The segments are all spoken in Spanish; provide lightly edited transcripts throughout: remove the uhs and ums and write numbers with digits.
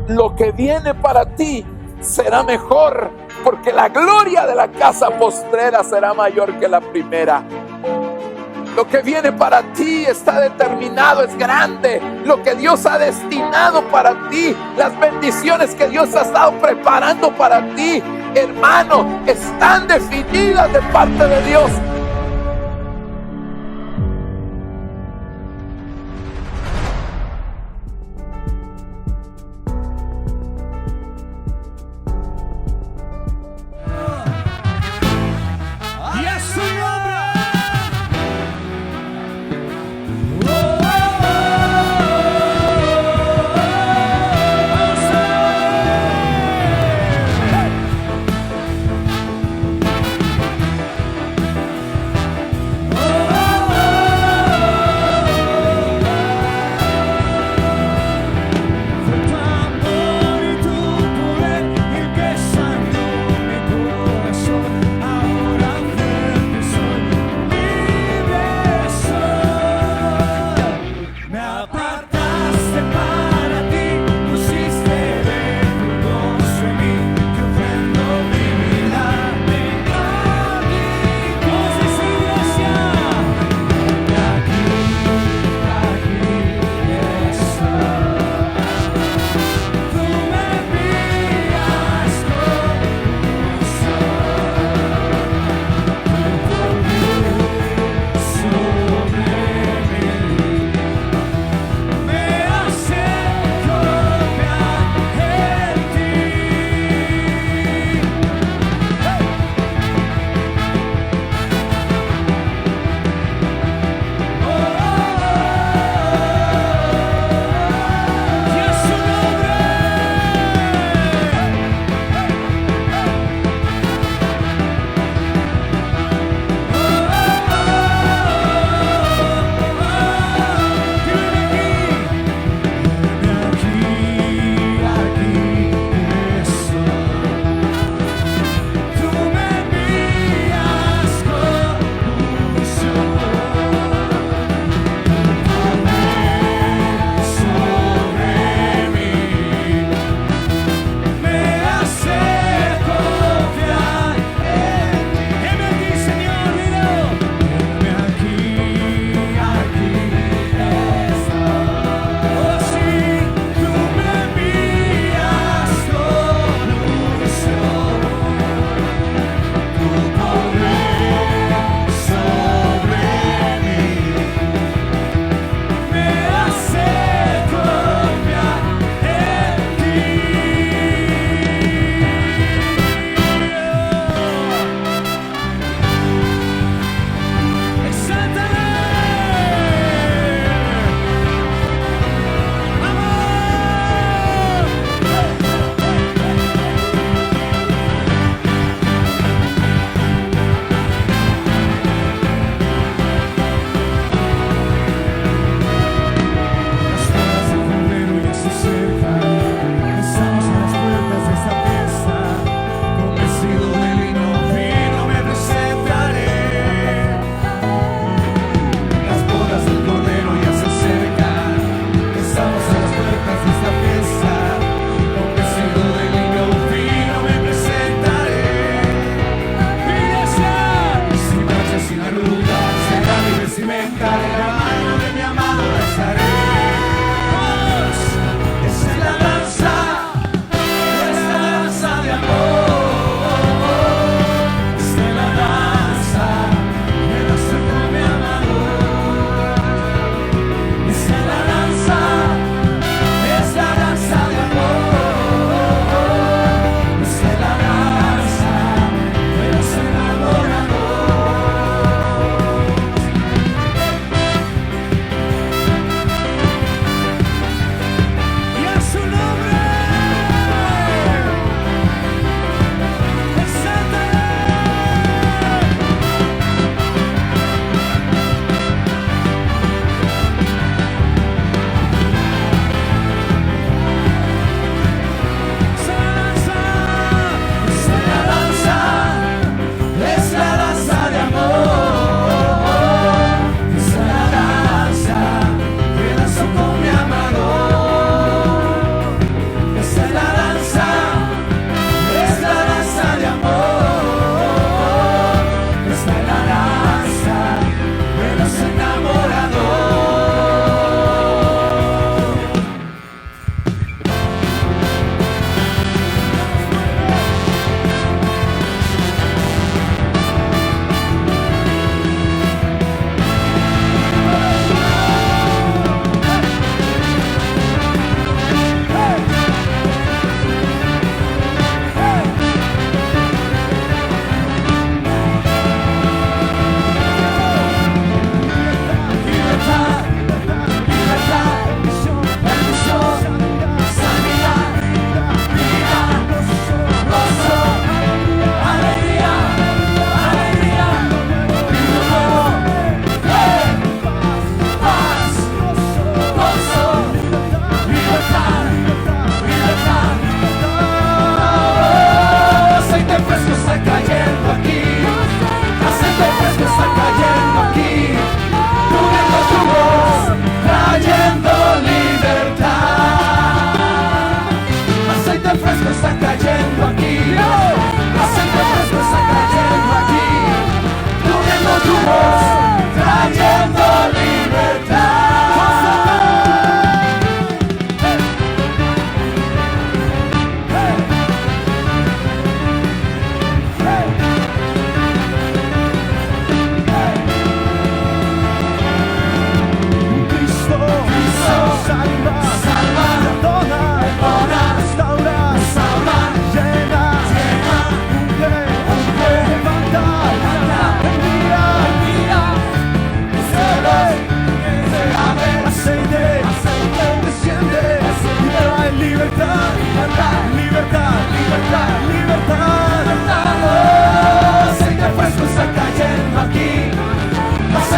lo que viene para ti será mejor, porque la gloria de la casa postrera será mayor que la primera. Lo que viene para ti está determinado, es grande. Lo que Dios ha destinado para ti, las bendiciones que Dios ha estado preparando para ti, hermano, están definidas de parte de Dios.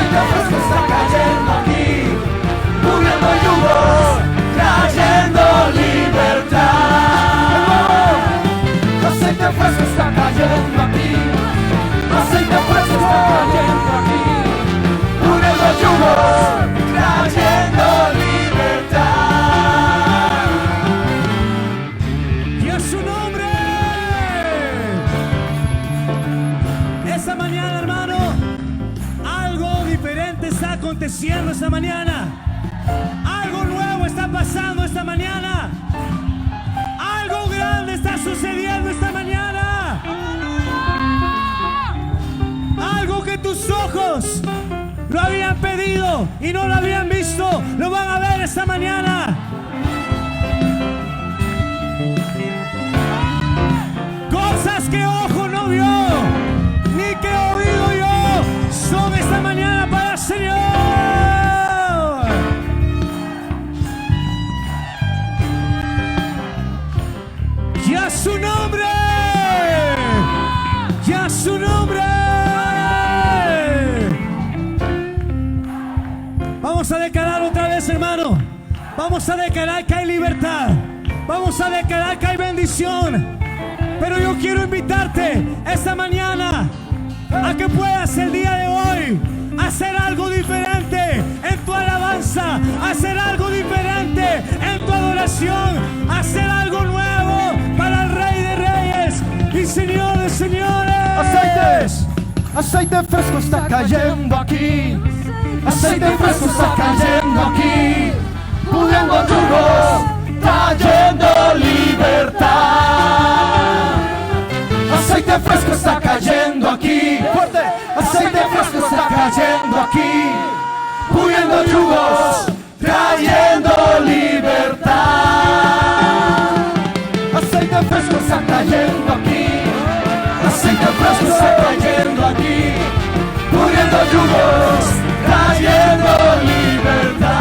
Aceite fresco está cayendo aquí, moviendo yugos, trayendo libertad. Aceite fresco está cayendo aquí, aceite fresco está cayendo aquí, moviendo yugos, trayendo libertad. Y a su nombre. Esta mañana, hermano, algo diferente está aconteciendo esta mañana. Algo nuevo está pasando esta mañana. Algo grande está sucediendo esta mañana. Algo que tus ojos lo habían pedido y no lo habían visto, lo van a ver esta mañana. Cosas que ojo no vio, ni que oído yo, son esta mañana para el Señor. Y a su nombre, y a su nombre. Vamos a declarar otra vez, hermano. Vamos a declarar que hay libertad. Vamos a declarar que hay bendición. Pero yo quiero invitarte esta mañana a que puedas el día de hoy hacer algo diferente en tu alabanza, hacer algo diferente en tu adoración, hacer algo nuevo para el Rey de Reyes y Señor de Señores. Aceite fresco está cayendo aquí, aceite fresco está cayendo aquí, pudiendo yugos, trayendo libertad. Aceite fresco está cayendo aquí, fuerte. Aceite fresco está cayendo aquí, pudiendo yugos, trayendo libertad. Aceite fresco está cayendo aquí, aceite fresco está cayendo aquí, pudiendo yugos, trayendo libertad.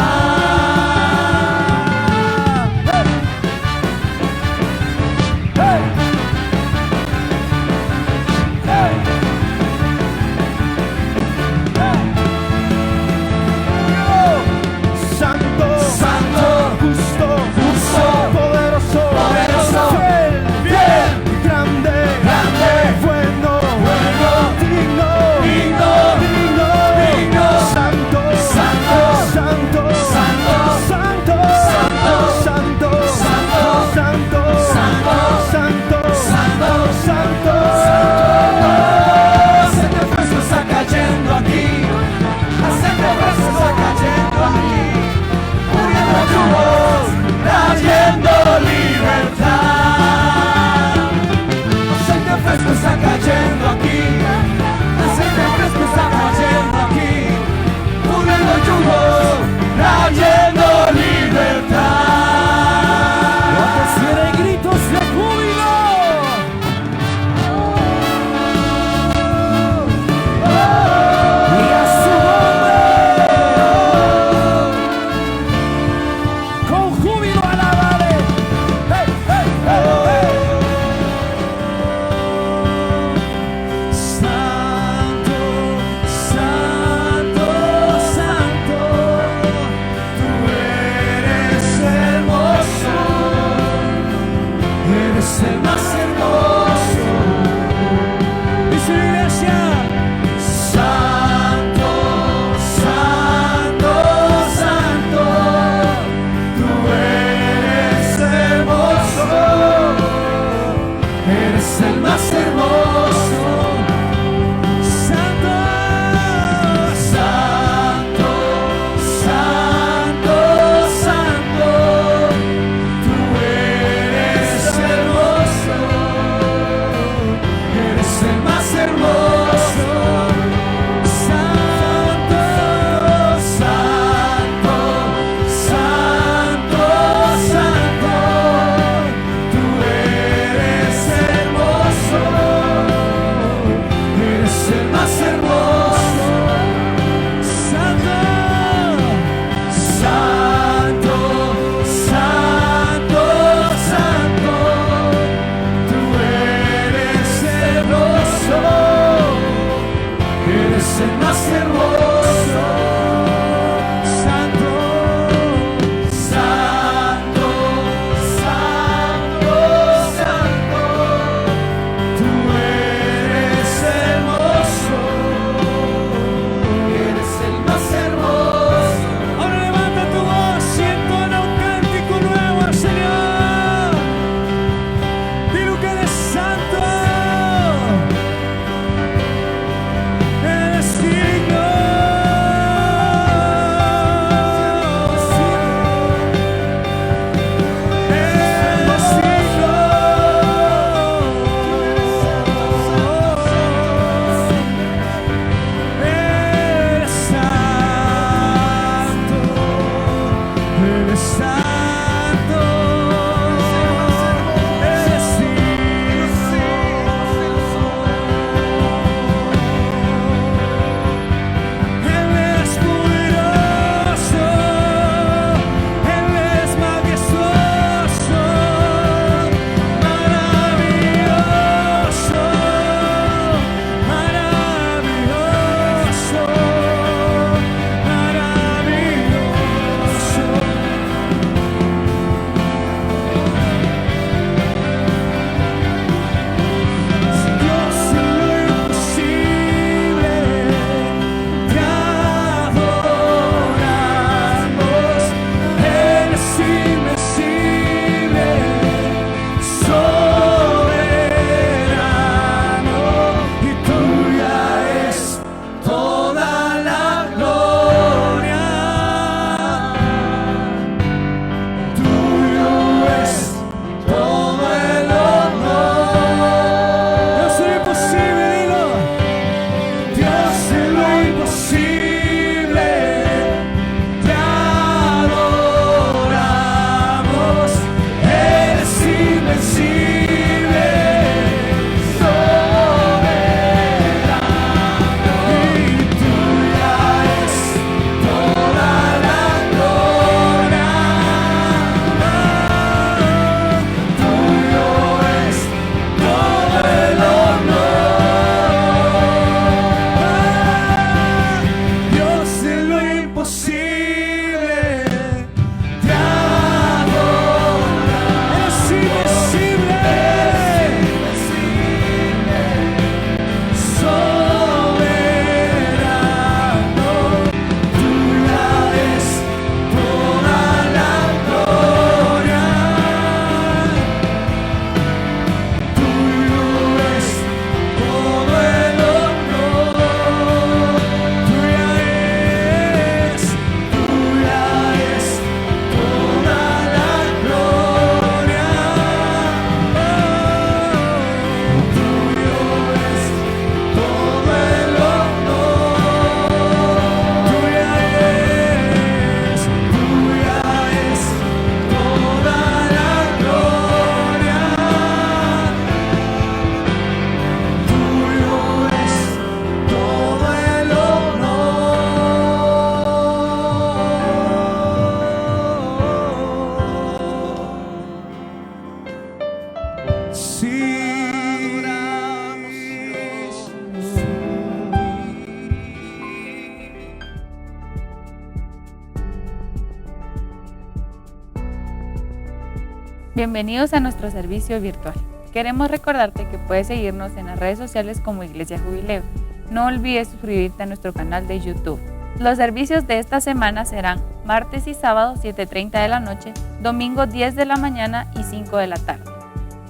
Bienvenidos a nuestro servicio virtual. Queremos recordarte que puedes seguirnos en las redes sociales como Iglesia Jubileo. No olvides suscribirte a nuestro canal de YouTube. Los servicios de esta semana serán martes y sábado 7:30 de la noche, domingo 10 de la mañana y 5 de la tarde.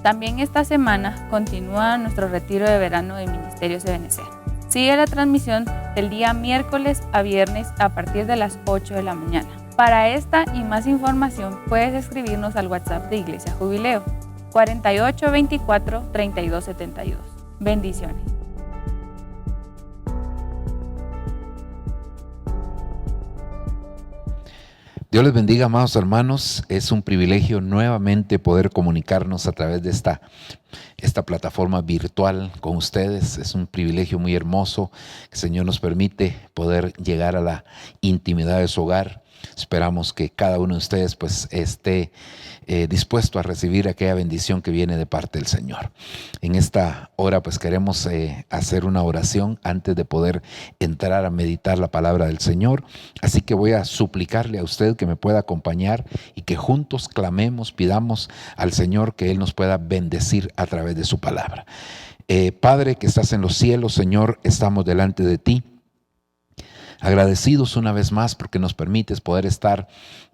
También esta semana continúa nuestro retiro de verano de Ministerios Ebenecer. Sigue la transmisión del día miércoles a viernes a partir de las 8 de la mañana. Para esta y más información puedes escribirnos al WhatsApp de Iglesia Jubileo 4824-3272. Bendiciones. Dios les bendiga, amados hermanos. Es un privilegio nuevamente poder comunicarnos a través de esta plataforma virtual con ustedes. Es un privilegio muy hermoso que el Señor nos permite poder llegar a la intimidad de su hogar. Esperamos que cada uno de ustedes pues esté dispuesto a recibir aquella bendición que viene de parte del Señor. En esta hora pues queremos hacer una oración antes de poder entrar a meditar la palabra del Señor. Así que voy a suplicarle a usted que me pueda acompañar y que juntos clamemos, pidamos al Señor que Él nos pueda bendecir a través de su palabra. Padre que estás en los cielos, Señor, estamos delante de ti. Agradecidos una vez más porque nos permites poder estar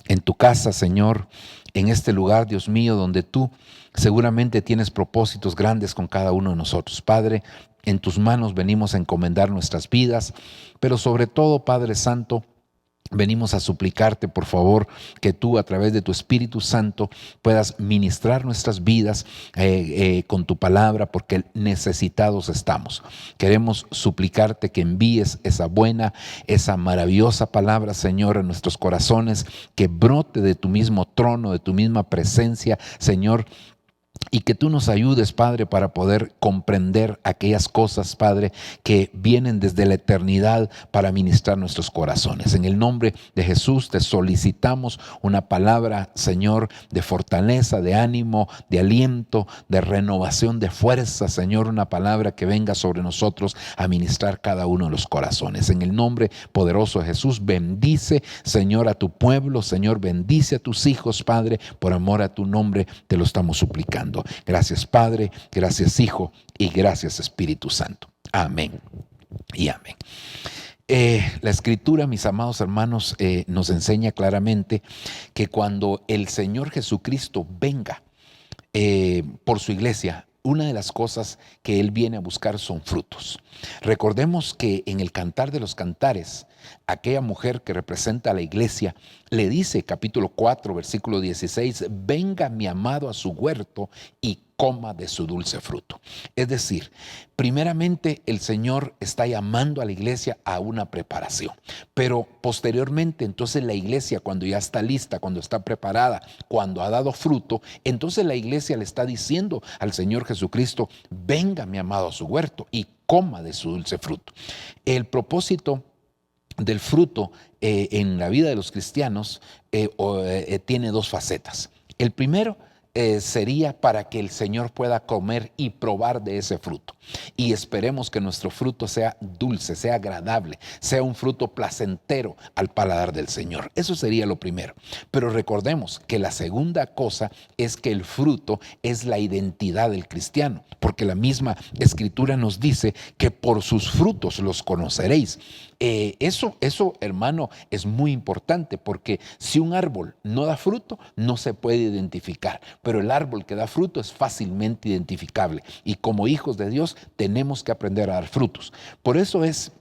en tu casa, Señor, en este lugar, Dios mío, donde tú seguramente tienes propósitos grandes con cada uno de nosotros. Padre, en tus manos venimos a encomendar nuestras vidas, pero sobre todo, Padre Santo, venimos a suplicarte, por favor, que tú a través de tu Espíritu Santo puedas ministrar nuestras vidas con tu palabra, porque necesitados estamos. Queremos suplicarte que envíes esa buena, esa maravillosa palabra, Señor, en nuestros corazones, que brote de tu mismo trono, de tu misma presencia, Señor, y que tú nos ayudes, Padre, para poder comprender aquellas cosas, Padre, que vienen desde la eternidad para ministrar nuestros corazones. En el nombre de Jesús te solicitamos una palabra, Señor, de fortaleza, de ánimo, de aliento, de renovación, de fuerza, Señor, una palabra que venga sobre nosotros a ministrar cada uno de los corazones. En el nombre poderoso de Jesús, bendice, Señor, a tu pueblo, Señor, bendice a tus hijos, Padre, por amor a tu nombre te lo estamos suplicando. Gracias, Padre, gracias, Hijo, y gracias, Espíritu Santo. Amén y amén. La Escritura, mis amados hermanos, nos enseña claramente que cuando el Señor Jesucristo venga por su iglesia, una de las cosas que Él viene a buscar son frutos. Recordemos que en el Cantar de los Cantares, aquella mujer que representa a la iglesia le dice, capítulo 4, versículo 16, venga mi amado a su huerto y coma de su dulce fruto. Es decir, primeramente el Señor está llamando a la iglesia a una preparación, pero posteriormente entonces la iglesia, cuando ya está lista, cuando está preparada, cuando ha dado fruto, entonces la iglesia le está diciendo al Señor Jesucristo, venga mi amado a su huerto y coma de su dulce fruto. El propósito del fruto en la vida de los cristianos tiene dos facetas. El primero sería para que el Señor pueda comer y probar de ese fruto. Y esperemos que nuestro fruto sea dulce, sea agradable, sea un fruto placentero al paladar del Señor. Eso sería lo primero. Pero recordemos que la segunda cosa es que el fruto es la identidad del cristiano, porque la misma Escritura nos dice que por sus frutos los conoceréis. Eso, hermano, es muy importante, porque si un árbol no da fruto, no se puede identificar, pero el árbol que da fruto es fácilmente identificable, y como hijos de Dios tenemos que aprender a dar frutos. Por eso es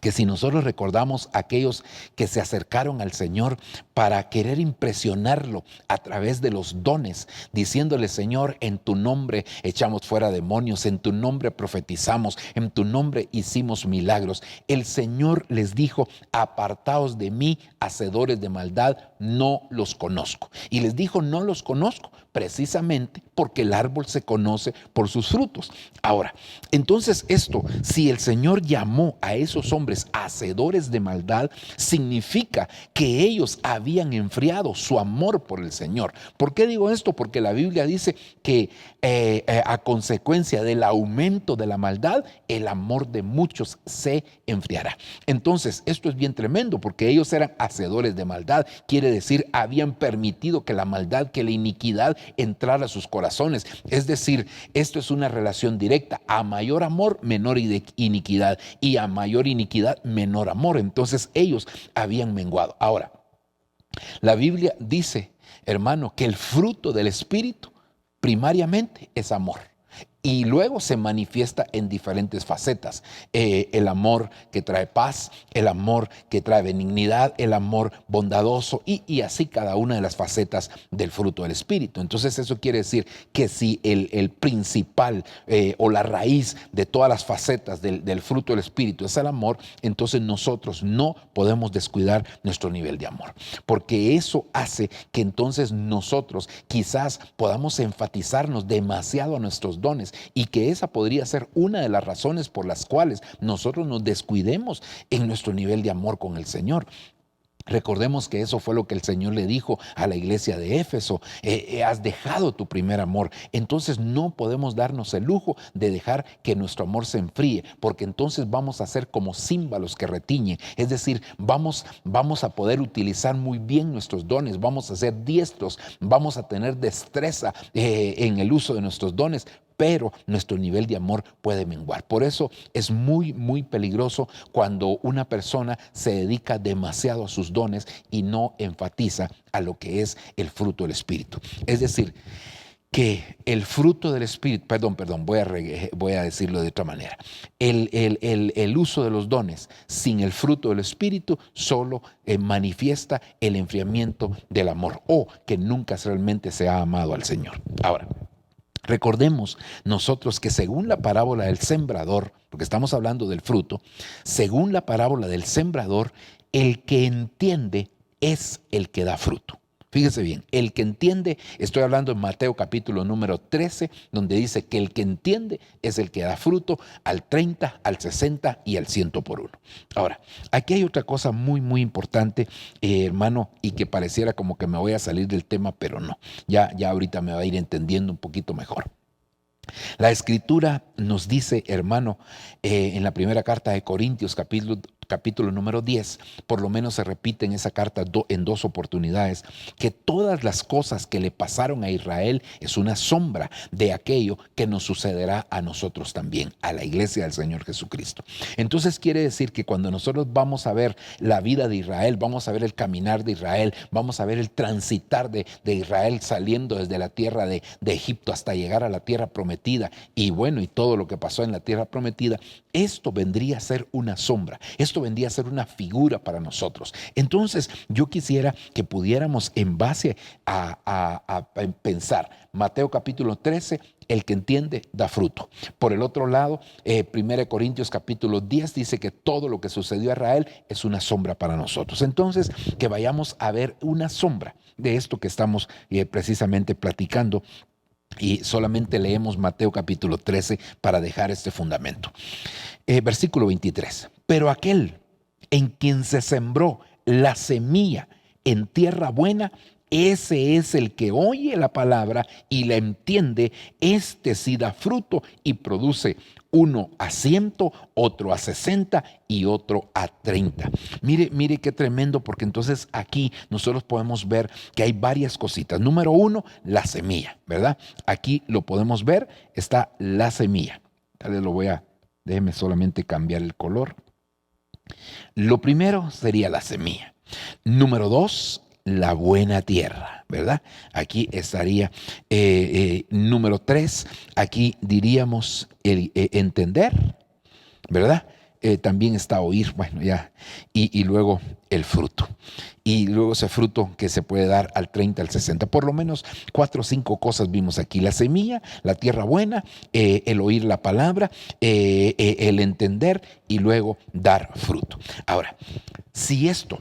que si nosotros recordamos a aquellos que se acercaron al Señor para querer impresionarlo a través de los dones, diciéndole, Señor, en tu nombre echamos fuera demonios, en tu nombre profetizamos, en tu nombre hicimos milagros, el Señor les dijo, apartaos de mí, hacedores de maldad, no los conozco. Y les dijo, no los conozco, precisamente porque el árbol se conoce por sus frutos. Ahora, entonces esto, si el Señor llamó a esos hombres hombres hacedores de maldad, significa que ellos habían enfriado su amor por el Señor. ¿Por qué digo esto? Porque la Biblia dice que a consecuencia del aumento de la maldad, el amor de muchos se enfriará. Entonces, esto es bien tremendo, porque ellos eran hacedores de maldad. Quiere decir, habían permitido que la maldad, que la iniquidad entrara a sus corazones. Es decir, esto es una relación directa. A mayor amor, menor iniquidad. Y a mayor iniquidad, menor amor. Entonces, ellos habían menguado. Ahora, la Biblia dice, hermano, que el fruto del Espíritu primariamente es amor. Y luego se manifiesta en diferentes facetas. El amor que trae paz, el amor que trae benignidad, el amor bondadoso y así cada una de las facetas del fruto del Espíritu. Entonces eso quiere decir que si el principal o la raíz de todas las facetas del fruto del Espíritu es el amor, entonces nosotros no podemos descuidar nuestro nivel de amor. Porque eso hace que entonces nosotros quizás podamos enfatizarnos demasiado a nuestros dones, y que esa podría ser una de las razones por las cuales nosotros nos descuidemos en nuestro nivel de amor con el Señor. Recordemos que eso fue lo que el Señor le dijo a la iglesia de Éfeso: has dejado tu primer amor. Entonces no podemos darnos el lujo de dejar que nuestro amor se enfríe, porque entonces vamos a ser como címbalos que retiñen. Es decir, vamos a poder utilizar muy bien nuestros dones, vamos a ser diestros, vamos a tener destreza en el uso de nuestros dones, pero nuestro nivel de amor puede menguar. Por eso es muy, muy peligroso cuando una persona se dedica demasiado a sus dones y no enfatiza a lo que es el fruto del Espíritu. Es decir, que el fruto del Espíritu, voy a decirlo de otra manera. El uso de los dones sin el fruto del Espíritu solo manifiesta el enfriamiento del amor, o que nunca realmente se ha amado al Señor. Ahora, recordemos nosotros que según la parábola del sembrador, porque estamos hablando del fruto, según la parábola del sembrador, el que entiende es el que da fruto. Fíjese bien, el que entiende, estoy hablando en Mateo capítulo número 13, donde dice que el que entiende es el que da fruto al 30, al 60 y al 100 por uno. Ahora, aquí hay otra cosa muy, muy importante, hermano, y que pareciera como que me voy a salir del tema, pero no. Ya ahorita me va a ir entendiendo un poquito mejor. La Escritura nos dice, hermano, en la primera carta de Corintios, capítulo número 10, por lo menos se repite en esa carta en dos oportunidades, que todas las cosas que le pasaron a Israel es una sombra de aquello que nos sucederá a nosotros también, a la iglesia del Señor Jesucristo. Entonces quiere decir que cuando nosotros vamos a ver la vida de Israel, vamos a ver el caminar de Israel, vamos a ver el transitar de Israel saliendo desde la tierra de Egipto hasta llegar a la tierra prometida, y bueno, y todo lo que pasó en la tierra prometida, esto vendría a ser una sombra, esto vendría a ser una figura para nosotros. Entonces yo quisiera que pudiéramos, en base a pensar, Mateo capítulo 13, el que entiende da fruto. Por el otro lado, 1 Corintios capítulo 10 dice que todo lo que sucedió a Israel es una sombra para nosotros. Entonces, que vayamos a ver una sombra de esto que estamos precisamente platicando. Y solamente leemos Mateo capítulo 13 para dejar este fundamento. Versículo 23. Pero aquel en quien se sembró la semilla en tierra buena, ese es el que oye la palabra y la entiende. Este sí da fruto y produce, uno a 100, otro a 60 y otro a 30. Mire qué tremendo, porque entonces aquí nosotros podemos ver que hay varias cositas. Número uno, la semilla, ¿verdad? Aquí lo podemos ver, está la semilla. Déjeme solamente cambiar el color. Lo primero sería la semilla. Número dos, la buena tierra, ¿verdad? Aquí estaría número 3, aquí diríamos el entender, ¿verdad? También está oír, bueno, ya, y luego el fruto. Y luego ese fruto que se puede dar al 30, al 60. Por lo menos 4 o 5 cosas vimos aquí. La semilla, la tierra buena, el oír la palabra, el entender y luego dar fruto. Ahora, si esto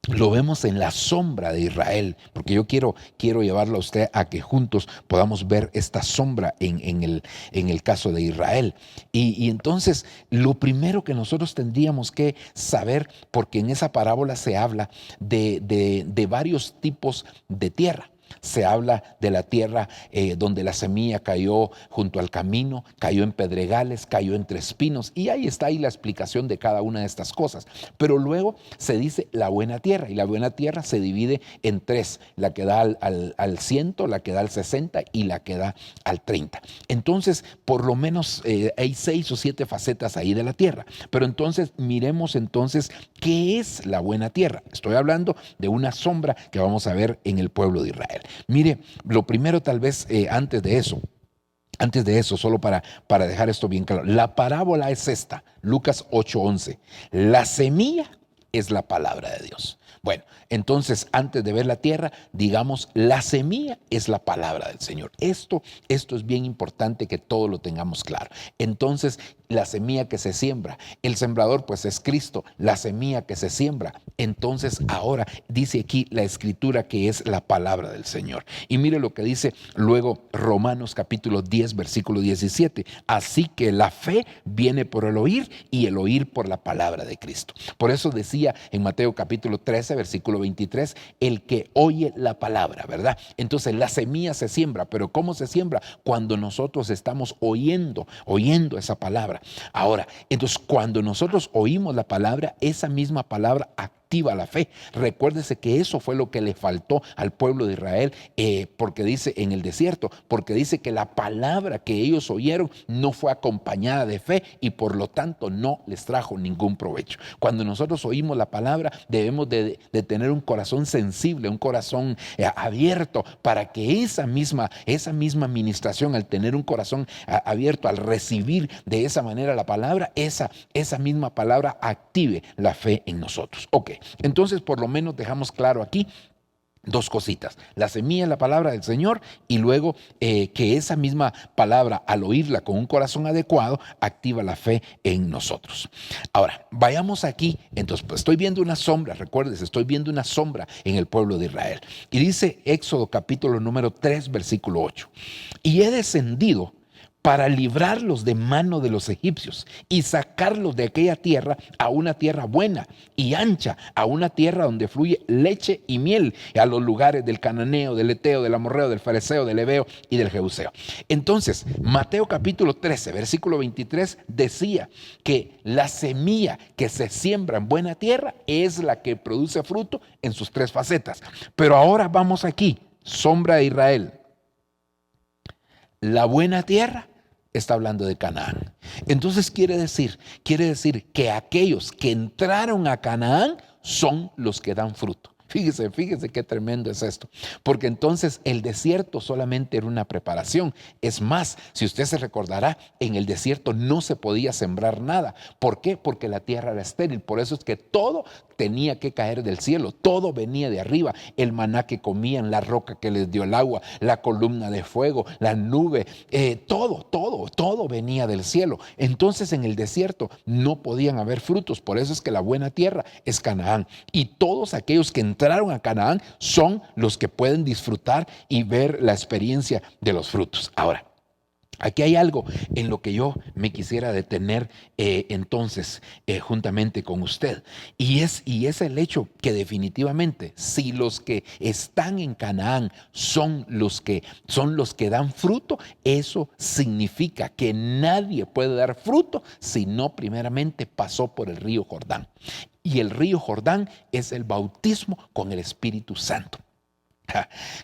lo vemos en la sombra de Israel, porque yo quiero llevarlo a usted a que juntos podamos ver esta sombra en el caso de Israel. Y entonces lo primero que nosotros tendríamos que saber, porque en esa parábola se habla de varios tipos de tierra. Se habla de la tierra donde la semilla cayó junto al camino, cayó en pedregales, cayó entre espinos, y ahí está la explicación de cada una de estas cosas. Pero luego se dice la buena tierra, y la buena tierra se divide en tres: la que da al 100, la que da al 60 y la que da al 30. Entonces, por lo menos hay 6 o 7 facetas ahí de la tierra. Pero entonces miremos entonces qué es la buena tierra. Estoy hablando de una sombra que vamos a ver en el pueblo de Israel. Mire, lo primero tal vez antes de eso, solo para dejar esto bien claro, la parábola es esta, Lucas 8:11. La semilla es la palabra de Dios. Bueno, entonces antes de ver la tierra, digamos, la semilla es la palabra del Señor. Esto es bien importante que todo lo tengamos claro. Entonces, la semilla que se siembra, el sembrador pues es Cristo, la semilla que se siembra. Entonces ahora dice aquí la escritura que es la palabra del Señor. Y mire lo que dice luego Romanos capítulo 10 versículo 17. Así que la fe viene por el oír y el oír por la palabra de Cristo. Por eso decía en Mateo capítulo 13 versículo 23, el que oye la palabra, ¿verdad? Entonces la semilla se siembra, pero ¿cómo se siembra? Cuando nosotros estamos oyendo esa palabra. Ahora, entonces cuando nosotros oímos la palabra, esa misma palabra activa la fe. Recuérdese que eso fue lo que le faltó al pueblo de Israel, porque dice en el desierto, porque dice que la palabra que ellos oyeron no fue acompañada de fe y por lo tanto no les trajo ningún provecho. Cuando nosotros oímos la palabra, debemos de tener un corazón sensible, un corazón abierto, para que esa misma administración, al tener un corazón abierto, al recibir de esa manera la palabra, esa misma palabra active la fe en nosotros. Ok, entonces por lo menos dejamos claro aquí dos cositas: la semilla es la palabra del Señor, y luego que esa misma palabra, al oírla con un corazón adecuado, activa la fe en nosotros. Ahora, vayamos aquí. Entonces, pues, estoy viendo una sombra, recuérdense, estoy viendo una sombra en el pueblo de Israel. Y dice Éxodo capítulo número 3, versículo 8. Y he descendido para librarlos de mano de los egipcios y sacarlos de aquella tierra a una tierra buena y ancha, a una tierra donde fluye leche y miel, a los lugares del cananeo, del eteo, del amorreo, del fareseo, del heveo y del jebuseo. Entonces, Mateo capítulo 13, versículo 23 decía que la semilla que se siembra en buena tierra es la que produce fruto en sus tres facetas. Pero ahora vamos aquí, sombra de Israel. La buena tierra está hablando de Canaán. Entonces quiere decir que aquellos que entraron a Canaán son los que dan fruto. Fíjese qué tremendo es esto. Porque entonces el desierto solamente era una preparación. Es más, si usted se recordará, en el desierto no se podía sembrar nada. ¿Por qué? Porque la tierra era estéril. Por eso es que todo tenía que caer del cielo. Todo venía de arriba. El maná que comían, la roca que les dio el agua, la columna de fuego, la nube, todo venía del cielo. Entonces en el desierto no podían haber frutos. Por eso es que la buena tierra es Canaán. Y todos aquellos que entraron a Canaán son los que pueden disfrutar y ver la experiencia de los frutos. Ahora, aquí hay algo en lo que yo me quisiera detener juntamente con usted, y es el hecho que definitivamente, si los que están en Canaán son los que dan fruto, eso significa que nadie puede dar fruto si no primeramente pasó por el río Jordán. Y el río Jordán es el bautismo con el Espíritu Santo.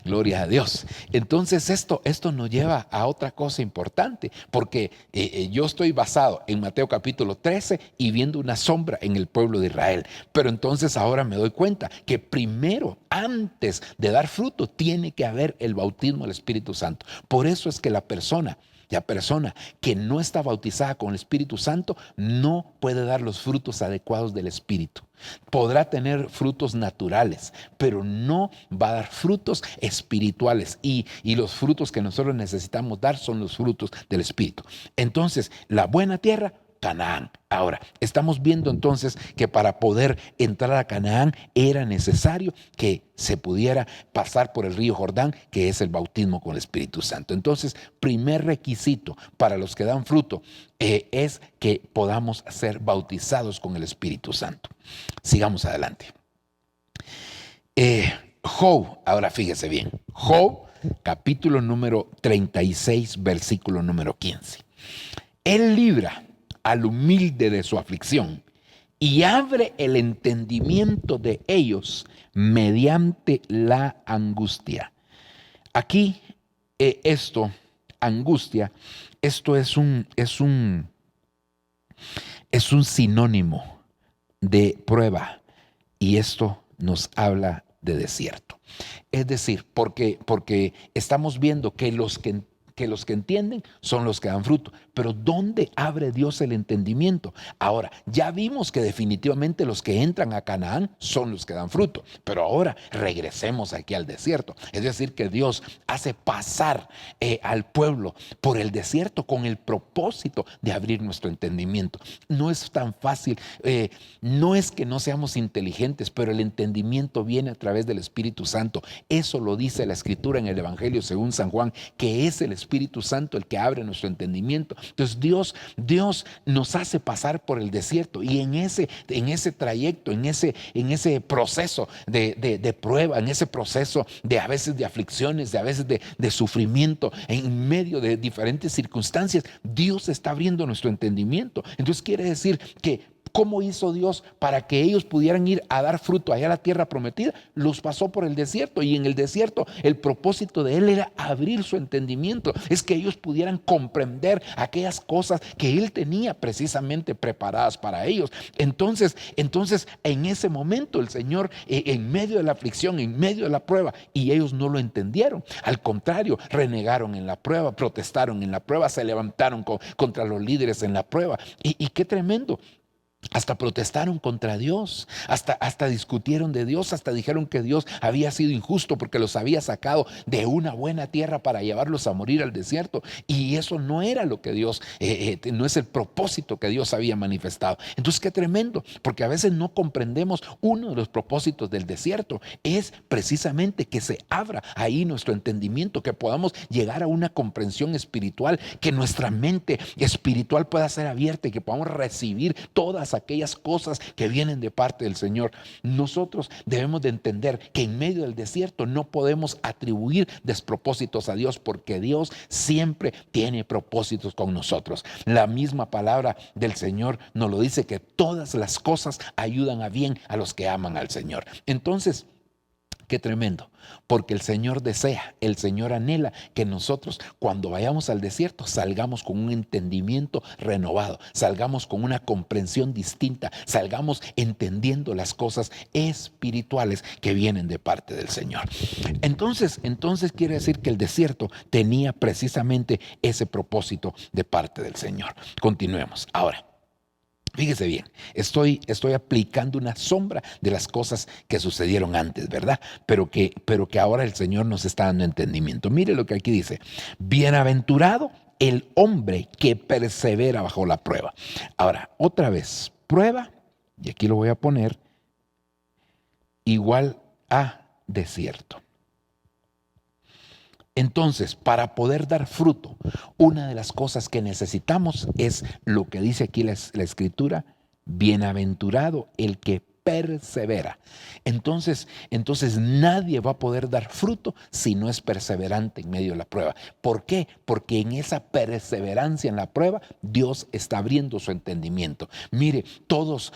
Gloria a Dios. Entonces esto nos lleva a otra cosa importante, porque yo estoy basado en Mateo capítulo 13 y viendo una sombra en el pueblo de Israel. Pero entonces ahora me doy cuenta que primero, antes de dar fruto, tiene que haber el bautismo del Espíritu Santo. Por eso es que la persona que no está bautizada con el Espíritu Santo no puede dar los frutos adecuados del Espíritu. Podrá tener frutos naturales, pero no va a dar frutos espirituales. Y los frutos que nosotros necesitamos dar son los frutos del Espíritu. Entonces, la buena tierra Canaán. Ahora, estamos viendo entonces que para poder entrar a Canaán era necesario que se pudiera pasar por el río Jordán, que es el bautismo con el Espíritu Santo. Entonces, primer requisito para los que dan fruto es que podamos ser bautizados con el Espíritu Santo. Sigamos adelante. Job, ahora fíjese bien, Job, capítulo número 36, versículo número 15. Él libra al humilde de su aflicción y abre el entendimiento de ellos mediante la angustia. Aquí angustia, esto es un sinónimo de prueba, y esto nos habla de desierto. Es decir, porque estamos viendo que los que entienden son los que dan fruto. Pero ¿dónde abre Dios el entendimiento? Ahora, ya vimos que definitivamente los que entran a Canaán son los que dan fruto. Pero ahora regresemos aquí al desierto. Es decir, que Dios hace pasar al pueblo por el desierto con el propósito de abrir nuestro entendimiento. No es tan fácil. No es que no seamos inteligentes, pero el entendimiento viene a través del Espíritu Santo. Eso lo dice la Escritura en el Evangelio según San Juan, que es el Espíritu Santo el que abre nuestro entendimiento. Entonces Dios nos hace pasar por el desierto, y en ese trayecto, en ese proceso de prueba, en ese proceso de a veces de aflicciones, de a veces de sufrimiento, en medio de diferentes circunstancias, Dios está abriendo nuestro entendimiento. Entonces quiere decir que ¿cómo hizo Dios para que ellos pudieran ir a dar fruto allá a la tierra prometida? Los pasó por el desierto, y en el desierto el propósito de Él era abrir su entendimiento. Es que ellos pudieran comprender aquellas cosas que Él tenía precisamente preparadas para ellos. Entonces en ese momento el Señor, en medio de la aflicción, en medio de la prueba, y ellos no lo entendieron. Al contrario, renegaron en la prueba, protestaron en la prueba, se levantaron contra los líderes en la prueba. Y qué tremendo. Hasta protestaron contra Dios, hasta discutieron de Dios, hasta dijeron que Dios había sido injusto porque los había sacado de una buena tierra para llevarlos a morir al desierto. Y eso no era lo que Dios, no es el propósito que Dios había manifestado. Entonces qué tremendo, porque a veces no comprendemos uno de los propósitos del desierto. Es precisamente que se abra ahí nuestro entendimiento, que podamos llegar a una comprensión espiritual, que nuestra mente espiritual pueda ser abierta y que podamos recibir todas aquellas cosas que vienen de parte del Señor. Nosotros debemos de entender que en medio del desierto no podemos atribuir despropósitos a Dios, porque Dios siempre tiene propósitos con nosotros. La misma palabra del Señor nos lo dice, que todas las cosas ayudan a bien a los que aman al Señor. Entonces, qué tremendo, porque el Señor desea, el Señor anhela que nosotros, cuando vayamos al desierto, salgamos con un entendimiento renovado, salgamos con una comprensión distinta, salgamos entendiendo las cosas espirituales que vienen de parte del Señor. Entonces quiere decir que el desierto tenía precisamente ese propósito de parte del Señor. Continuemos. Ahora, fíjese bien, estoy aplicando una sombra de las cosas que sucedieron antes, ¿verdad? Pero que ahora el Señor nos está dando entendimiento. Mire lo que aquí dice: bienaventurado el hombre que persevera bajo la prueba. Ahora, otra vez, prueba, y aquí lo voy a poner, igual a desierto. Entonces, para poder dar fruto, una de las cosas que necesitamos es lo que dice aquí la Escritura: bienaventurado el que persevera. Entonces nadie va a poder dar fruto si no es perseverante en medio de la prueba. ¿Por qué? Porque en esa perseverancia en la prueba, Dios está abriendo su entendimiento. Mire, todos,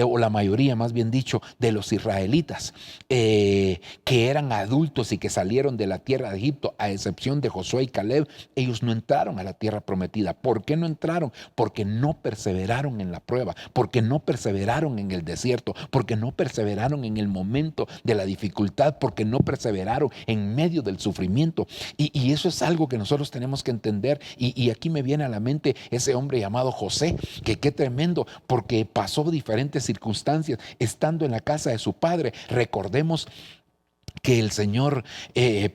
o la mayoría más bien dicho, de los israelitas que eran adultos y que salieron de la tierra de Egipto, a excepción de Josué y Caleb, ellos no entraron a la tierra prometida. ¿Por qué no entraron? Porque no perseveraron en la prueba, porque no perseveraron en el desierto, porque no perseveraron en el momento de la dificultad, porque no perseveraron en medio del sufrimiento. Y eso es algo que nosotros tenemos que entender. Y aquí me viene a la mente ese hombre llamado José, que qué tremendo, porque pasó diferentes circunstancias estando en la casa de su padre. Recordemos que el Señor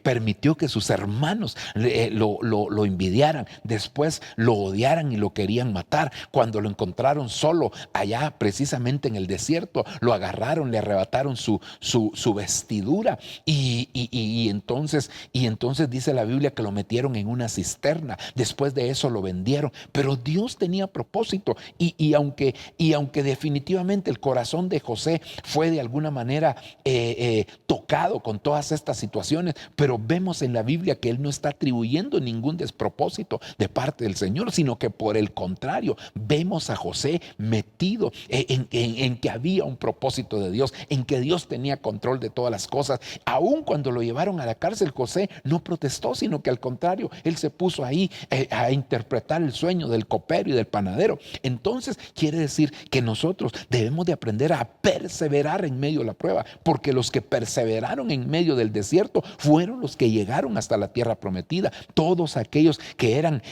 permitió que sus hermanos lo envidiaran, después lo odiaran y lo querían matar. Cuando lo encontraron solo allá precisamente en el desierto, lo agarraron, le arrebataron su vestidura y entonces dice la Biblia que lo metieron en una cisterna. Después de eso lo vendieron, pero Dios tenía propósito y aunque definitivamente el corazón de José fue de alguna manera tocado con todas estas situaciones, pero vemos en la Biblia que él no está atribuyendo ningún despropósito de parte del Señor, sino que por el contrario, vemos a José metido en que había un propósito de Dios, en que Dios tenía control de todas las cosas. Aún cuando lo llevaron a la cárcel, José no protestó, sino que al contrario, él se puso ahí a interpretar el sueño del copero y del panadero. Entonces quiere decir que nosotros debemos de aprender a perseverar en medio de la prueba, porque los que perseveraron en medio del desierto fueron los que llegaron hasta la tierra prometida. Todos aquellos que eran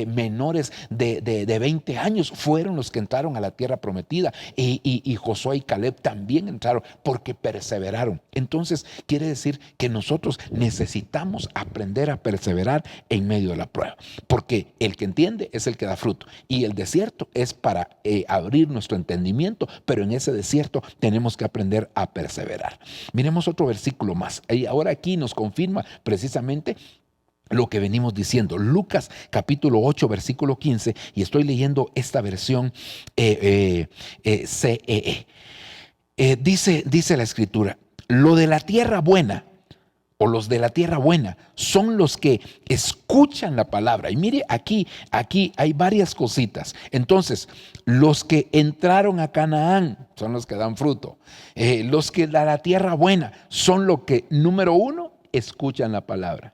menores de 20 años fueron los que entraron a la tierra prometida, y Josué y Caleb también entraron porque perseveraron. Entonces quiere decir que nosotros necesitamos aprender a perseverar en medio de la prueba, porque el que entiende es el que da fruto, y el desierto es para abrir nuestro entendimiento, pero en ese desierto tenemos que aprender a perseverar. Miremos otro versículo más, y ahora aquí nos confirma precisamente lo que venimos diciendo. Lucas capítulo 8 versículo 15, y estoy leyendo esta versión CEE. Dice la escritura: lo de la tierra buena, o los de la tierra buena, son los que escuchan la palabra. Y mire, aquí hay varias cositas. Entonces, los que entraron a Canaán son los que dan fruto. Los que de la tierra buena son los que, número uno, escuchan la palabra.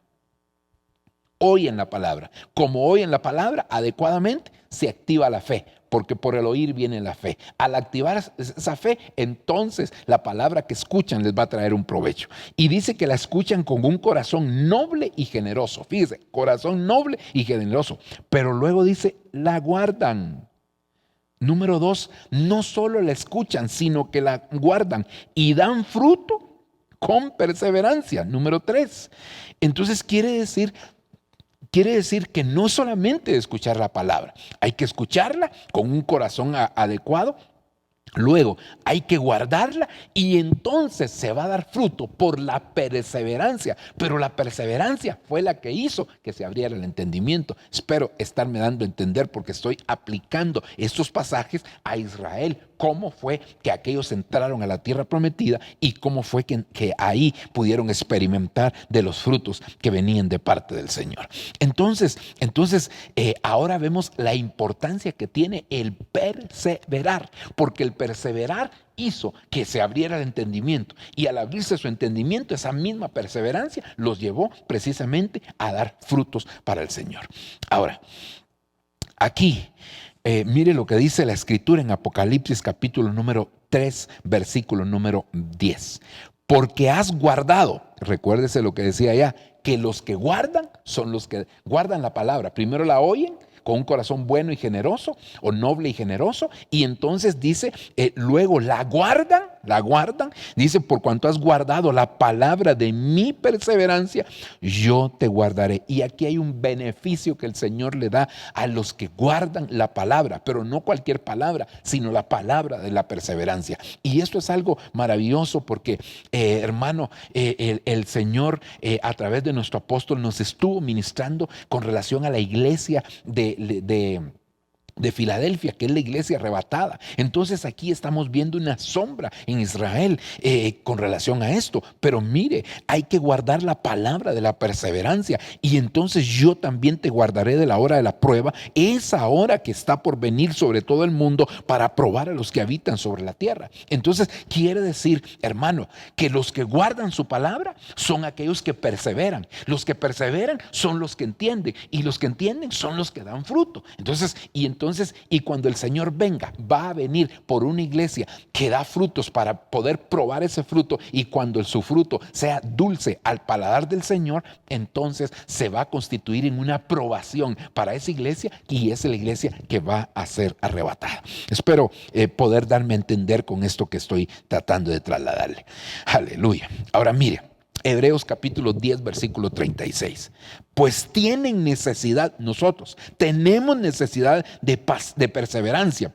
Oyen la palabra. Como oyen la palabra adecuadamente, se activa la fe, porque por el oír viene la fe. Al activar esa fe, entonces la palabra que escuchan les va a traer un provecho. Y dice que la escuchan con un corazón noble y generoso. Fíjese, corazón noble y generoso. Pero luego dice, la guardan. Número 2, no solo la escuchan, sino que la guardan y dan fruto con perseverancia. Número 3. Entonces quiere decir que no solamente escuchar la palabra, hay que escucharla con un corazón adecuado. Luego hay que guardarla y entonces se va a dar fruto por la perseverancia. Pero la perseverancia fue la que hizo que se abriera el entendimiento. Espero estarme dando a entender, porque estoy aplicando estos pasajes a Israel. Cómo fue que aquellos entraron a la tierra prometida y cómo fue que ahí pudieron experimentar de los frutos que venían de parte del Señor. Entonces, ahora vemos la importancia que tiene el perseverar, porque el perseverar hizo que se abriera el entendimiento, y al abrirse su entendimiento, esa misma perseverancia los llevó precisamente a dar frutos para el Señor. Ahora, aquí mire lo que dice la escritura en Apocalipsis capítulo número 3 versículo número 10. Porque has guardado, recuérdese lo que decía allá, que los que guardan son los que guardan la palabra. Primero la oyen con un corazón bueno y generoso, o noble y generoso, y entonces dice, luego la guardan, dice, por cuanto has guardado la palabra de mi perseverancia, yo te guardaré. Y aquí hay un beneficio que el Señor le da a los que guardan la palabra, pero no cualquier palabra, sino la palabra de la perseverancia. Y esto es algo maravilloso porque, hermano, el Señor a través de nuestro apóstol nos estuvo ministrando con relación a la iglesia de Filadelfia, que es la iglesia arrebatada. Entonces aquí estamos viendo una sombra en Israel con relación a esto. Pero mire, hay que guardar la palabra de la perseverancia, y entonces yo también te guardaré de la hora de la prueba, esa hora que está por venir sobre todo el mundo para probar a los que habitan sobre la tierra. Entonces quiere decir, hermano, que los que guardan su palabra son aquellos que perseveran. Los que perseveran son los que entienden, y los que entienden son los que dan fruto. Entonces Entonces, y cuando el Señor venga, va a venir por una iglesia que da frutos para poder probar ese fruto, y cuando su fruto sea dulce al paladar del Señor, entonces se va a constituir en una aprobación para esa iglesia, y esa es la iglesia que va a ser arrebatada. Espero poder darme a entender con esto que estoy tratando de trasladarle. Aleluya. Ahora mire, Hebreos capítulo 10, versículo 36. Pues tienen necesidad, nosotros tenemos necesidad de perseverancia,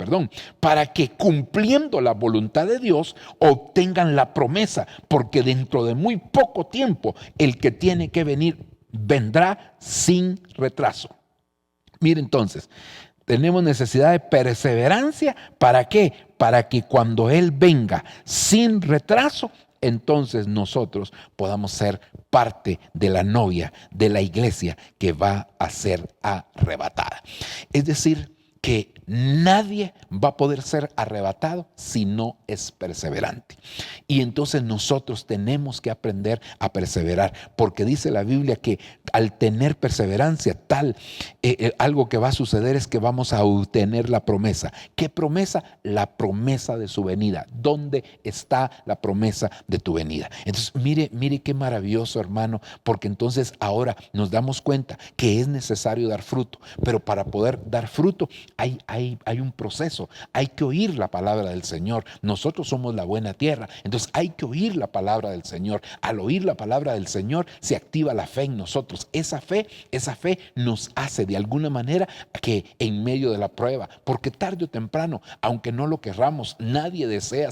para que cumpliendo la voluntad de Dios obtengan la promesa, porque dentro de muy poco tiempo el que tiene que venir vendrá sin retraso. Mire entonces, tenemos necesidad de perseverancia, ¿para qué? Para que cuando Él venga sin retraso, entonces nosotros podamos ser parte de la novia, de la iglesia que va a ser arrebatada. Es decir, que nadie va a poder ser arrebatado si no es perseverante. Y entonces nosotros tenemos que aprender a perseverar, porque dice la Biblia que al tener perseverancia algo que va a suceder es que vamos a obtener la promesa. ¿Qué promesa? La promesa de su venida. ¿Dónde está la promesa de tu venida? Entonces mire qué maravilloso, hermano, porque entonces ahora nos damos cuenta que es necesario dar fruto, pero para poder dar fruto hay un proceso, hay que oír la palabra del Señor. Nosotros somos la buena tierra, entonces hay que oír la palabra del Señor. Al oír la palabra del Señor se activa la fe en nosotros. Esa fe nos hace de alguna manera que en medio de la prueba, porque tarde o temprano, aunque no lo querramos, nadie desea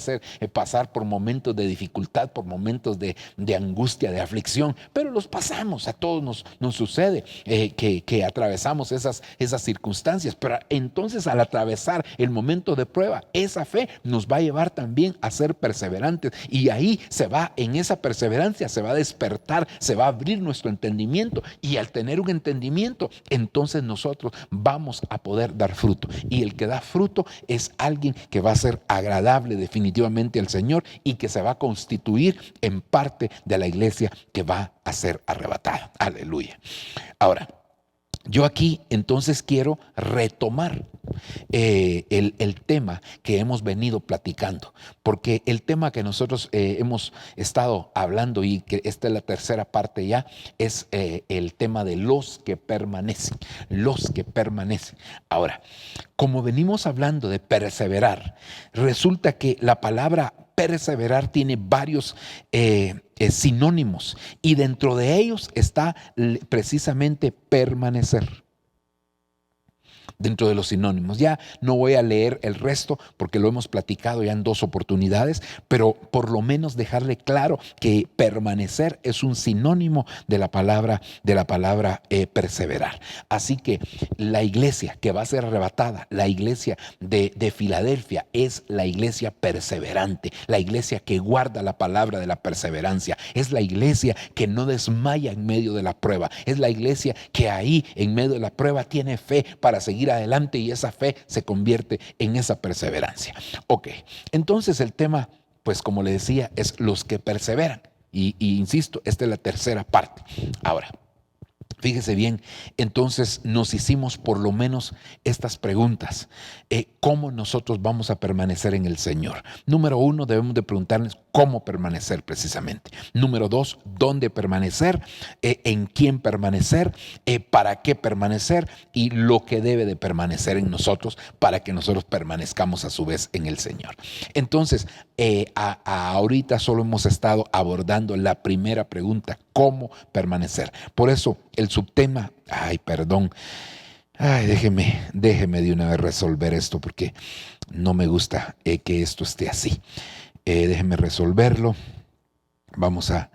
pasar por momentos de dificultad, por momentos de angustia, de aflicción, pero los pasamos. A todos nos sucede que atravesamos esas circunstancias, pero entonces al atravesar el momento de prueba, esa fe nos va a llevar también a ser perseverantes, y ahí en esa perseverancia se va a despertar, se va a abrir nuestro entendimiento, y al tener un entendimiento, entonces nosotros vamos a poder dar fruto, y el que da fruto es alguien que va a ser agradable definitivamente al Señor y que se va a constituir en parte de la iglesia que va a ser arrebatada. Aleluya. Ahora, yo aquí entonces quiero retomar el tema que hemos venido platicando, porque el tema que nosotros hemos estado hablando, y que esta es la tercera parte ya, es el tema de los que permanecen, los que permanecen. Ahora, como venimos hablando de perseverar, resulta que la palabra perseverar tiene varios sinónimos, y dentro de ellos está precisamente permanecer. Dentro de los sinónimos. Ya no voy a leer el resto porque lo hemos platicado ya en 2 oportunidades, pero por lo menos dejarle claro que permanecer es un sinónimo de la palabra perseverar. Así que la iglesia que va a ser arrebatada, la iglesia de Filadelfia, es la iglesia perseverante, la iglesia que guarda la palabra de la perseverancia, es la iglesia que no desmaya en medio de la prueba, es la iglesia que ahí en medio de la prueba tiene fe para seguir adelante, y esa fe se convierte en esa perseverancia. Ok, entonces el tema, pues como le decía, es los que perseveran, y insisto, esta es la tercera parte. Ahora, fíjese bien, entonces nos hicimos por lo menos estas preguntas. ¿Cómo nosotros vamos a permanecer en el Señor? Número 1, debemos de preguntarnos cómo permanecer precisamente. Número 2, ¿dónde permanecer? ¿En quién permanecer? ¿Para qué permanecer? Y lo que debe de permanecer en nosotros para que nosotros permanezcamos a su vez en el Señor. Entonces, ahorita solo hemos estado abordando la primera pregunta, ¿cómo permanecer? Por eso el subtema, déjeme de una vez resolver esto, porque no me gusta que esto esté así. Déjeme resolverlo. Vamos a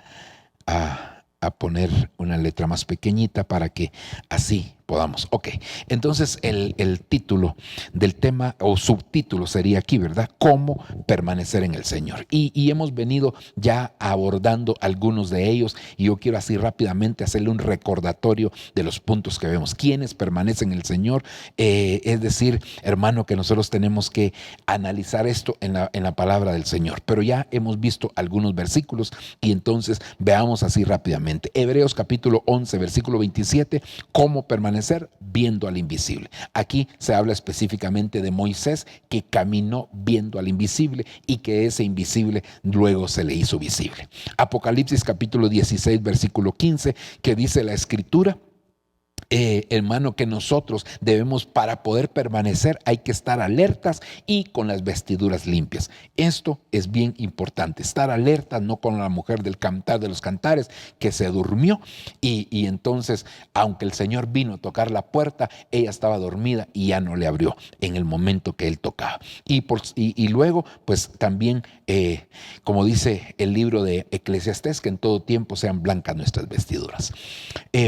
poner una letra más pequeñita para que así podamos. Ok, entonces el título del tema o subtítulo sería aquí, ¿verdad? ¿Cómo permanecer en el Señor? Y hemos venido ya abordando algunos de ellos, y yo quiero así rápidamente hacerle un recordatorio de los puntos que vemos. ¿Quiénes permanecen en el Señor? Es decir, hermano, que nosotros tenemos que analizar esto en la palabra del Señor, pero ya hemos visto algunos versículos, y entonces veamos así rápidamente. Hebreos capítulo 11, versículo 27, ¿cómo permanecer permanecer viendo al invisible. Aquí se habla específicamente de Moisés, que caminó viendo al invisible y que ese invisible luego se le hizo visible. Apocalipsis capítulo 16, versículo 15, que dice la Escritura, hermano, que nosotros debemos, para poder permanecer, hay que estar alertas y con las vestiduras limpias. Esto es bien importante, estar alertas, no con la mujer del Cantar de los Cantares que se durmió y entonces, aunque el Señor vino a tocar la puerta, ella estaba dormida y ya no le abrió en el momento que Él tocaba. Y luego, pues también, como dice el libro de Eclesiastés, que en todo tiempo sean blancas nuestras vestiduras.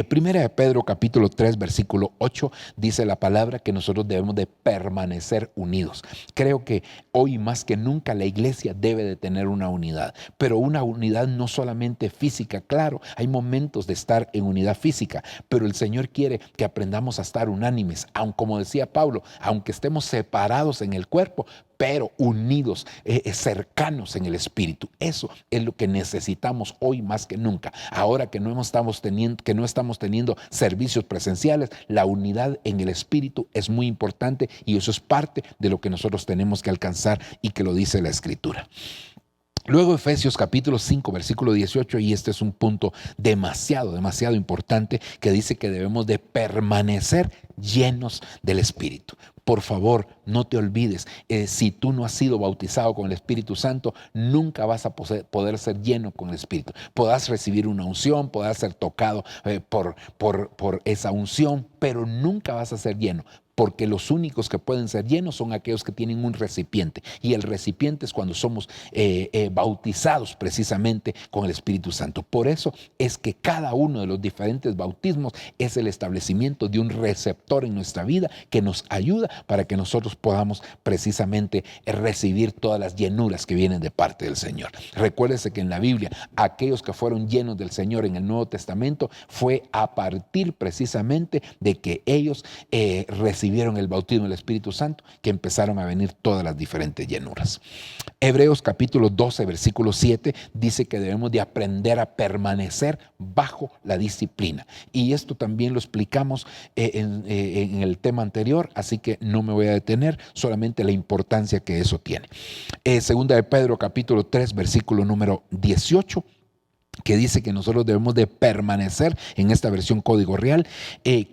Primera de Pedro capítulo 3, versículo 8, dice la palabra que nosotros debemos de permanecer unidos. Creo que hoy más que nunca la iglesia debe de tener una unidad, pero una unidad no solamente física. Claro, hay momentos de estar en unidad física, pero el Señor quiere que aprendamos a estar unánimes, aun como decía Pablo, aunque estemos separados en el cuerpo, pero unidos, cercanos en el espíritu. Eso es lo que necesitamos hoy más que nunca. Ahora que no estamos teniendo servicios presenciales, la unidad en el espíritu es muy importante y eso es parte de lo que nosotros tenemos que alcanzar y que lo dice la Escritura. Luego Efesios capítulo 5, versículo 18, y este es un punto demasiado importante, que dice que debemos de permanecer llenos del Espíritu. Por favor, no te olvides, si tú no has sido bautizado con el Espíritu Santo, nunca vas a poder ser lleno con el Espíritu. Podrás recibir una unción, podrás ser tocado por esa unción, pero nunca vas a ser lleno. Porque los únicos que pueden ser llenos son aquellos que tienen un recipiente. Y el recipiente es cuando somos bautizados precisamente con el Espíritu Santo. Por eso es que cada uno de los diferentes bautismos es el establecimiento de un receptor en nuestra vida que nos ayuda para que nosotros podamos precisamente recibir todas las llenuras que vienen de parte del Señor. Recuérdese que en la Biblia, aquellos que fueron llenos del Señor en el Nuevo Testamento fue a partir precisamente de que ellos recibieron el bautismo del Espíritu Santo, que empezaron a venir todas las diferentes llenuras. Hebreos capítulo 12, versículo 7 dice que debemos de aprender a permanecer bajo la disciplina. Y esto también lo explicamos en el tema anterior, así que no me voy a detener, solamente la importancia que eso tiene. Segunda de Pedro capítulo 3, versículo número 18, que dice que nosotros debemos de permanecer, en esta versión Código Real,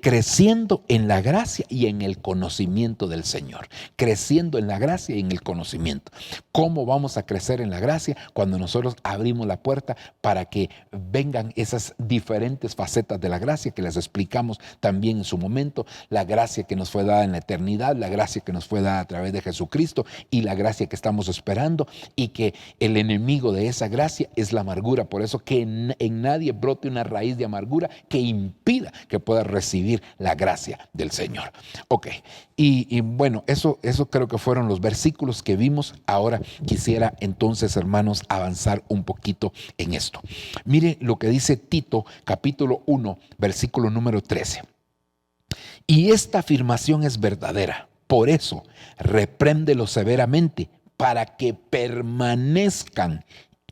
creciendo en la gracia y en el conocimiento del Señor. Creciendo en la gracia y en el conocimiento. ¿Cómo vamos a crecer en la gracia? Cuando nosotros abrimos la puerta para que vengan esas diferentes facetas de la gracia que las explicamos también en su momento. La gracia que nos fue dada en la eternidad, la gracia que nos fue dada a través de Jesucristo y la gracia que estamos esperando, y que el enemigo de esa gracia es la amargura. Por eso que en nadie brote una raíz de amargura que impida que pueda recibir la gracia del Señor. Ok, y bueno, eso creo que fueron los versículos que vimos. Ahora quisiera entonces, hermanos, avanzar un poquito en esto. Mire lo que dice Tito, capítulo 1, versículo número 13. Y esta afirmación es verdadera, por eso repréndelo severamente, para que permanezcan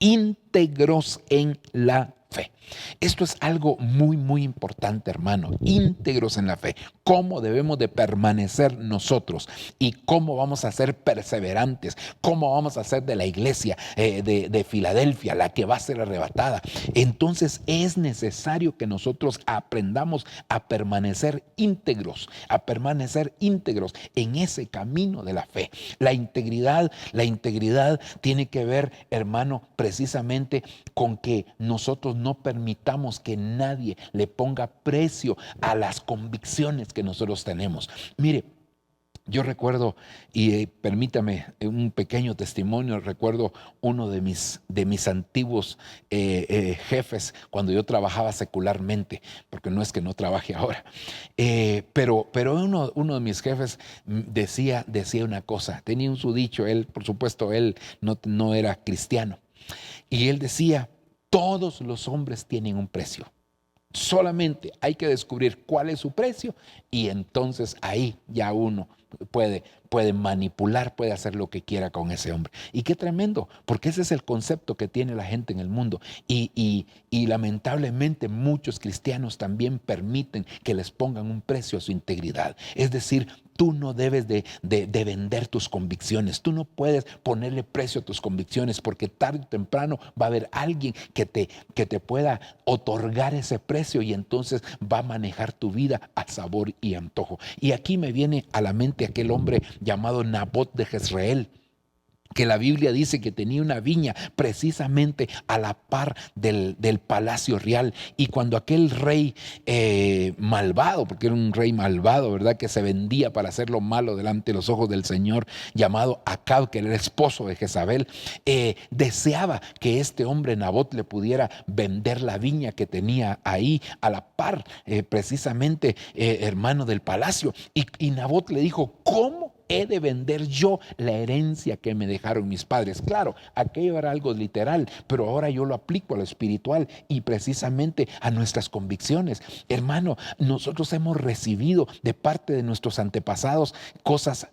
íntegros en la fe. Esto es algo muy importante, hermano. Íntegros en la fe. ¿Cómo debemos de permanecer nosotros? ¿Y cómo vamos a ser perseverantes? ¿Cómo vamos a ser de la iglesia de Filadelfia, la que va a ser arrebatada? Entonces es necesario que nosotros aprendamos a permanecer íntegros en ese camino de la fe. La integridad tiene que ver, hermano, precisamente con que nosotros no permitamos que nadie le ponga precio a las convicciones que nosotros tenemos. Mire, yo recuerdo, y permítame un pequeño testimonio, recuerdo uno de mis antiguos jefes cuando yo trabajaba secularmente, porque no es que no trabaje ahora, pero uno de mis jefes decía una cosa, tenía su dicho, él, por supuesto, él no era cristiano, y él decía: todos los hombres tienen un precio. Solamente hay que descubrir cuál es su precio y entonces ahí ya uno puede manipular, puede hacer lo que quiera con ese hombre. Y qué tremendo, porque ese es el concepto que tiene la gente en el mundo. Y lamentablemente muchos cristianos también permiten que les pongan un precio a su integridad. Es decir, tú no debes de vender tus convicciones. Tú no puedes ponerle precio a tus convicciones, porque tarde o temprano va a haber alguien que te pueda otorgar ese precio, y entonces va a manejar tu vida a sabor y antojo. Y aquí me viene a la mente aquel hombre llamado Nabot de Jezreel, que la Biblia dice que tenía una viña precisamente a la par del palacio real. Y cuando aquel rey malvado, porque era un rey malvado, ¿verdad?, que se vendía para hacer lo malo delante de los ojos del Señor, llamado Acab, que era el esposo de Jezabel, deseaba que este hombre Nabot le pudiera vender la viña que tenía ahí a la par, precisamente, hermano, del palacio. Y Nabot le dijo: ¿cómo he de vender yo la herencia que me dejaron mis padres? Claro, aquello era algo literal, pero ahora yo lo aplico a lo espiritual y precisamente a nuestras convicciones. Hermano, nosotros hemos recibido de parte de nuestros antepasados cosas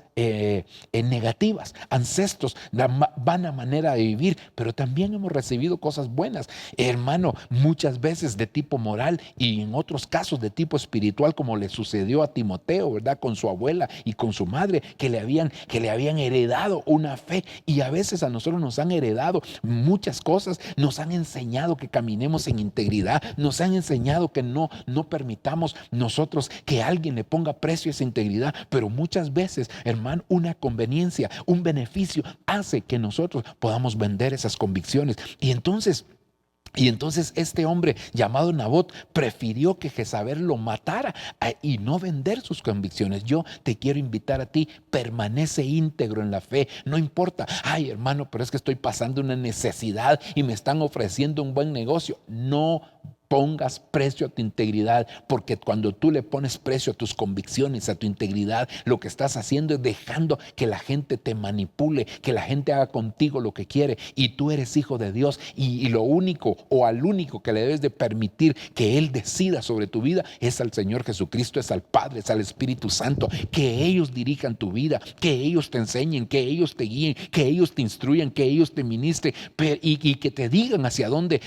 negativas, ancestros, la vana manera de vivir, pero también hemos recibido cosas buenas, hermano, muchas veces de tipo moral y en otros casos de tipo espiritual, como le sucedió a Timoteo, ¿verdad?, con su abuela y con su madre, que le habían heredado una fe. Y a veces a nosotros nos han heredado muchas cosas, nos han enseñado que caminemos en integridad, nos han enseñado que no permitamos nosotros que alguien le ponga precio a esa integridad, pero muchas veces, hermano, una conveniencia, un beneficio hace que nosotros podamos vender esas convicciones. Y entonces este hombre llamado Nabot prefirió que Jezabel lo matara y no vender sus convicciones. Yo te quiero invitar a ti: permanece íntegro en la fe. No importa, ay hermano, pero es que estoy pasando una necesidad y me están ofreciendo un buen negocio. No pongas precio a tu integridad, porque cuando tú le pones precio a tus convicciones, a tu integridad, lo que estás haciendo es dejando que la gente te manipule, que la gente haga contigo lo que quiere, y tú eres hijo de Dios, y lo único o al único que le debes de permitir que Él decida sobre tu vida es al Señor Jesucristo, es al Padre, es al Espíritu Santo. Que ellos dirijan tu vida, que ellos te enseñen, que ellos te guíen, que ellos te instruyan, que ellos te ministren y que te digan hacia dónde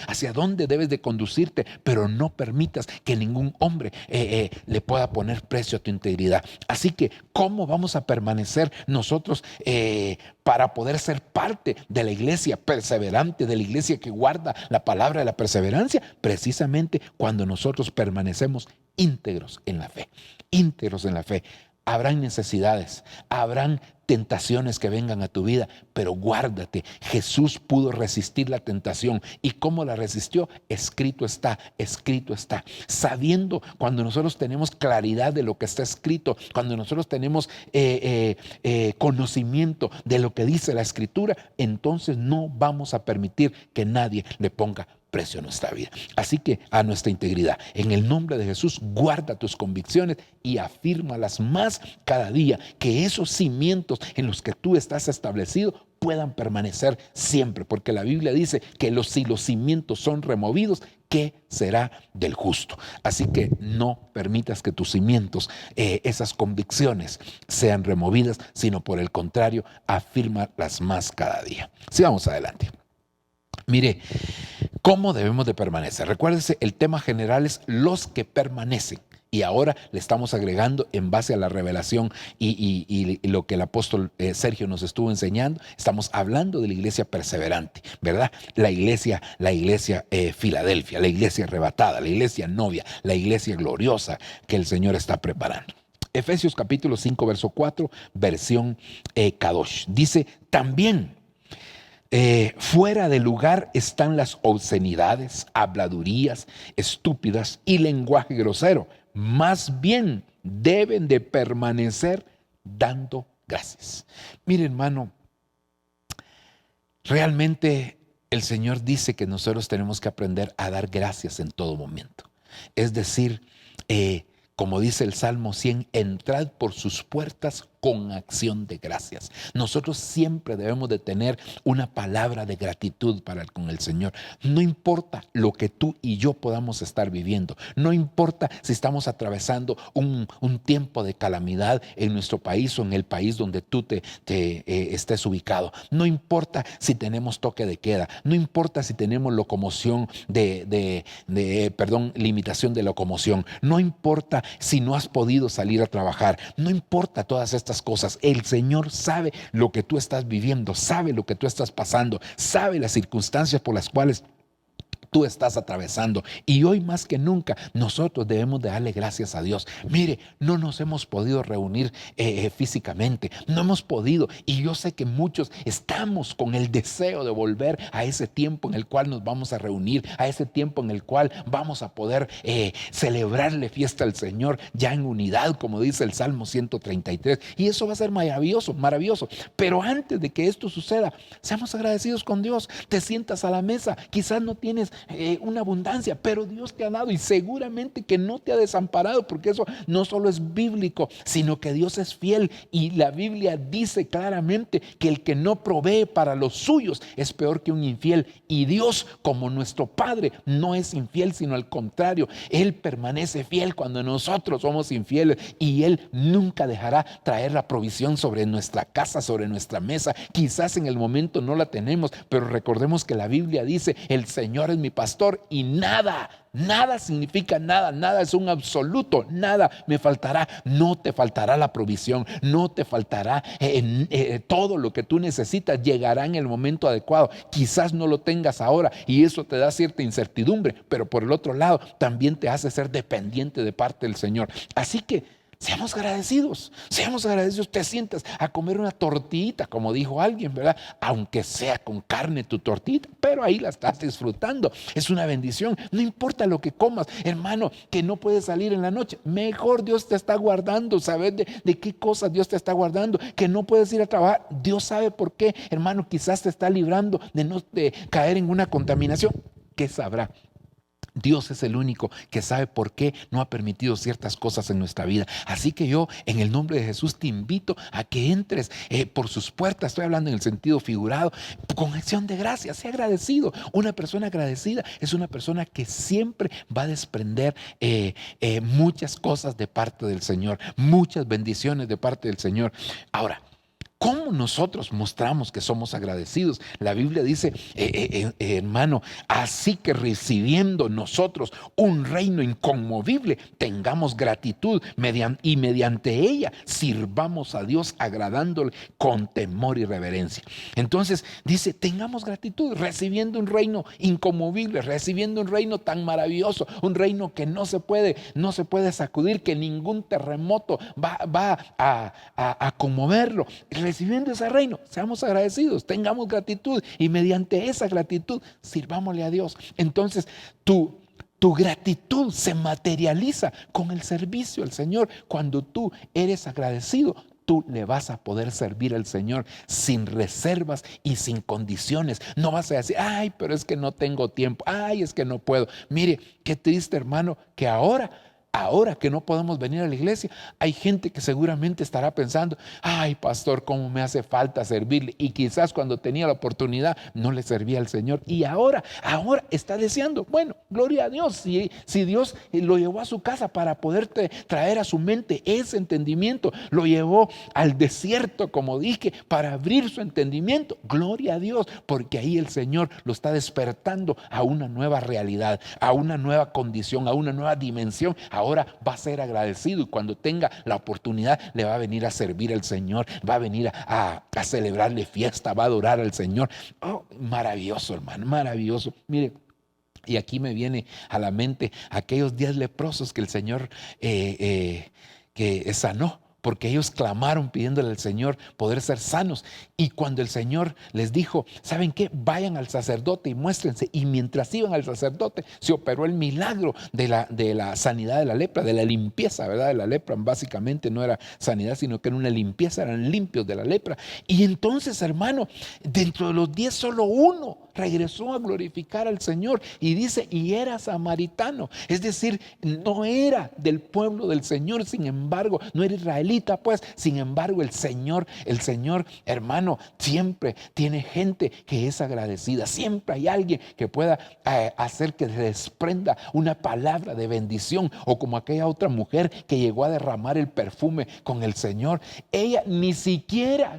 debes de conducirte. Pero no permitas que ningún hombre le pueda poner precio a tu integridad. Así que, ¿cómo vamos a permanecer nosotros para poder ser parte de la iglesia perseverante, de la iglesia que guarda la palabra de la perseverancia? Precisamente cuando nosotros permanecemos íntegros en la fe. Íntegros en la fe. Habrán necesidades, habrán tentaciones que vengan a tu vida, pero guárdate. Jesús pudo resistir la tentación. ¿Y cómo la resistió? Escrito está, escrito está. Sabiendo, cuando nosotros tenemos claridad de lo que está escrito, cuando nosotros tenemos conocimiento de lo que dice la Escritura, entonces no vamos a permitir que nadie le ponga precio a nuestra vida. Así que a nuestra integridad, en el nombre de Jesús, guarda tus convicciones y afírmalas más cada día, que esos cimientos en los que tú estás establecido puedan permanecer siempre, porque la Biblia dice que si los cimientos son removidos, ¿qué será del justo? Así que no permitas que tus cimientos, esas convicciones, sean removidas, sino por el contrario, afírmalas más cada día. Sigamos adelante. Mire, ¿cómo debemos de permanecer? Recuérdese, el tema general es los que permanecen. Y ahora le estamos agregando, en base a la revelación y lo que el apóstol Sergio nos estuvo enseñando, estamos hablando de la iglesia perseverante, ¿verdad? La iglesia Filadelfia, la iglesia arrebatada, la iglesia novia, la iglesia gloriosa que el Señor está preparando. Efesios capítulo 5, verso 4, versión Kadosh. Dice, también fuera de lugar están las obscenidades, habladurías estúpidas y lenguaje grosero. Más bien deben de permanecer dando gracias. Mire, hermano, realmente el Señor dice que nosotros tenemos que aprender a dar gracias en todo momento. Es decir, como dice el Salmo 100, entrad por sus puertas con acción de gracias. Nosotros siempre debemos de tener una palabra de gratitud con el Señor. No importa lo que tú y yo podamos estar viviendo, no importa si estamos atravesando un tiempo de calamidad en nuestro país o en el país donde tú estés ubicado, no importa si tenemos toque de queda, no importa si tenemos limitación de locomoción, no importa si no has podido salir a trabajar, no importa todas estas cosas. El Señor sabe lo que tú estás viviendo, sabe lo que tú estás pasando, sabe las circunstancias por las cuales tú estás atravesando, y hoy más que nunca nosotros debemos de darle gracias a Dios. Mire, no nos hemos podido reunir físicamente, no hemos podido, y yo sé que muchos estamos con el deseo de volver a ese tiempo en el cual nos vamos a reunir, a ese tiempo en el cual vamos a poder celebrarle fiesta al Señor ya en unidad, como dice el Salmo 133, y eso va a ser maravilloso, maravilloso. Pero antes de que esto suceda, seamos agradecidos con Dios. Te sientas a la mesa, quizás no tienes una abundancia, pero Dios te ha dado, y seguramente que no te ha desamparado, porque eso no solo es bíblico, sino que Dios es fiel, y la Biblia dice claramente que el que no provee para los suyos es peor que un infiel. Y Dios, como nuestro Padre, no es infiel, sino al contrario, Él permanece fiel cuando nosotros somos infieles, y Él nunca dejará traer la provisión sobre nuestra casa, sobre nuestra mesa. Quizás en el momento no la tenemos, pero recordemos que la Biblia dice: el Señor es mi pastor, y nada significa nada, nada es un absoluto, nada me faltará. No te faltará la provisión, no te faltará todo lo que tú necesitas, llegará en el momento adecuado. Quizás no lo tengas ahora y eso te da cierta incertidumbre, pero por el otro lado también te hace ser dependiente de parte del Señor. Así que seamos agradecidos, te sientas a comer una tortillita, como dijo alguien, ¿verdad? Aunque sea con carne tu tortita, pero ahí la estás disfrutando, es una bendición. No importa lo que comas, hermano, que no puedes salir en la noche, mejor Dios te está guardando. ¿Sabes de qué cosas Dios te está guardando? Que no puedes ir a trabajar, Dios sabe por qué, hermano. Quizás te está librando de caer en una contaminación. ¿Qué sabrá? Dios es el único que sabe por qué no ha permitido ciertas cosas en nuestra vida. Así que yo, en el nombre de Jesús, te invito a que entres por sus puertas. Estoy hablando en el sentido figurado, con acción de gracias. Sea agradecido. Una persona agradecida es una persona que siempre va a desprender muchas cosas de parte del Señor, muchas bendiciones de parte del Señor. Ahora, ¿cómo nosotros mostramos que somos agradecidos? La Biblia dice, hermano, así que recibiendo nosotros un reino inconmovible, tengamos gratitud y mediante ella sirvamos a Dios agradándole con temor y reverencia. Entonces dice, tengamos gratitud, recibiendo un reino inconmovible, recibiendo un reino tan maravilloso, un reino que no se puede sacudir, que ningún terremoto va a conmoverlo. Recibiendo ese reino, seamos agradecidos, tengamos gratitud, y mediante esa gratitud sirvámosle a Dios. Entonces tu gratitud se materializa con el servicio al Señor. Cuando tú eres agradecido, tú le vas a poder servir al Señor sin reservas y sin condiciones. No vas a decir, ay, pero es que no tengo tiempo, ay, es que no puedo. Mire, qué triste, hermano, que ahora que no podemos venir a la iglesia, hay gente que seguramente estará pensando, ay, pastor, cómo me hace falta servirle. Y quizás cuando tenía la oportunidad no le servía al Señor, y ahora está deseando. Bueno, gloria a Dios, si Dios lo llevó a su casa para poderte traer a su mente ese entendimiento, lo llevó al desierto, como dije, para abrir su entendimiento, gloria a Dios, porque ahí el Señor lo está despertando a una nueva realidad, a una nueva condición, a una nueva dimensión. Ahora va a ser agradecido, y cuando tenga la oportunidad le va a venir a servir al Señor, va a venir a celebrarle fiesta, va a adorar al Señor. Oh, maravilloso, hermano, maravilloso. Mire, y aquí me viene a la mente aquellos 10 leprosos que el Señor que sanó, porque ellos clamaron pidiéndole al Señor poder ser sanos. Y cuando el Señor les dijo, ¿saben qué? Vayan al sacerdote y muéstrense. Y mientras iban al sacerdote, se operó el milagro de la sanidad de la lepra, de la limpieza, ¿verdad? De la lepra. Básicamente no era sanidad, sino que era una limpieza, eran limpios de la lepra. Y entonces, hermano, dentro de los 10 solo uno regresó a glorificar al Señor. Y dice, y era samaritano. Es decir, no era del pueblo del Señor, sin embargo, no era israelita, pues. Sin embargo, el Señor, hermano, siempre tiene gente que es agradecida. Siempre hay alguien que pueda hacer que se desprenda una palabra de bendición. O como aquella otra mujer que llegó a derramar el perfume con el Señor. Ella ni siquiera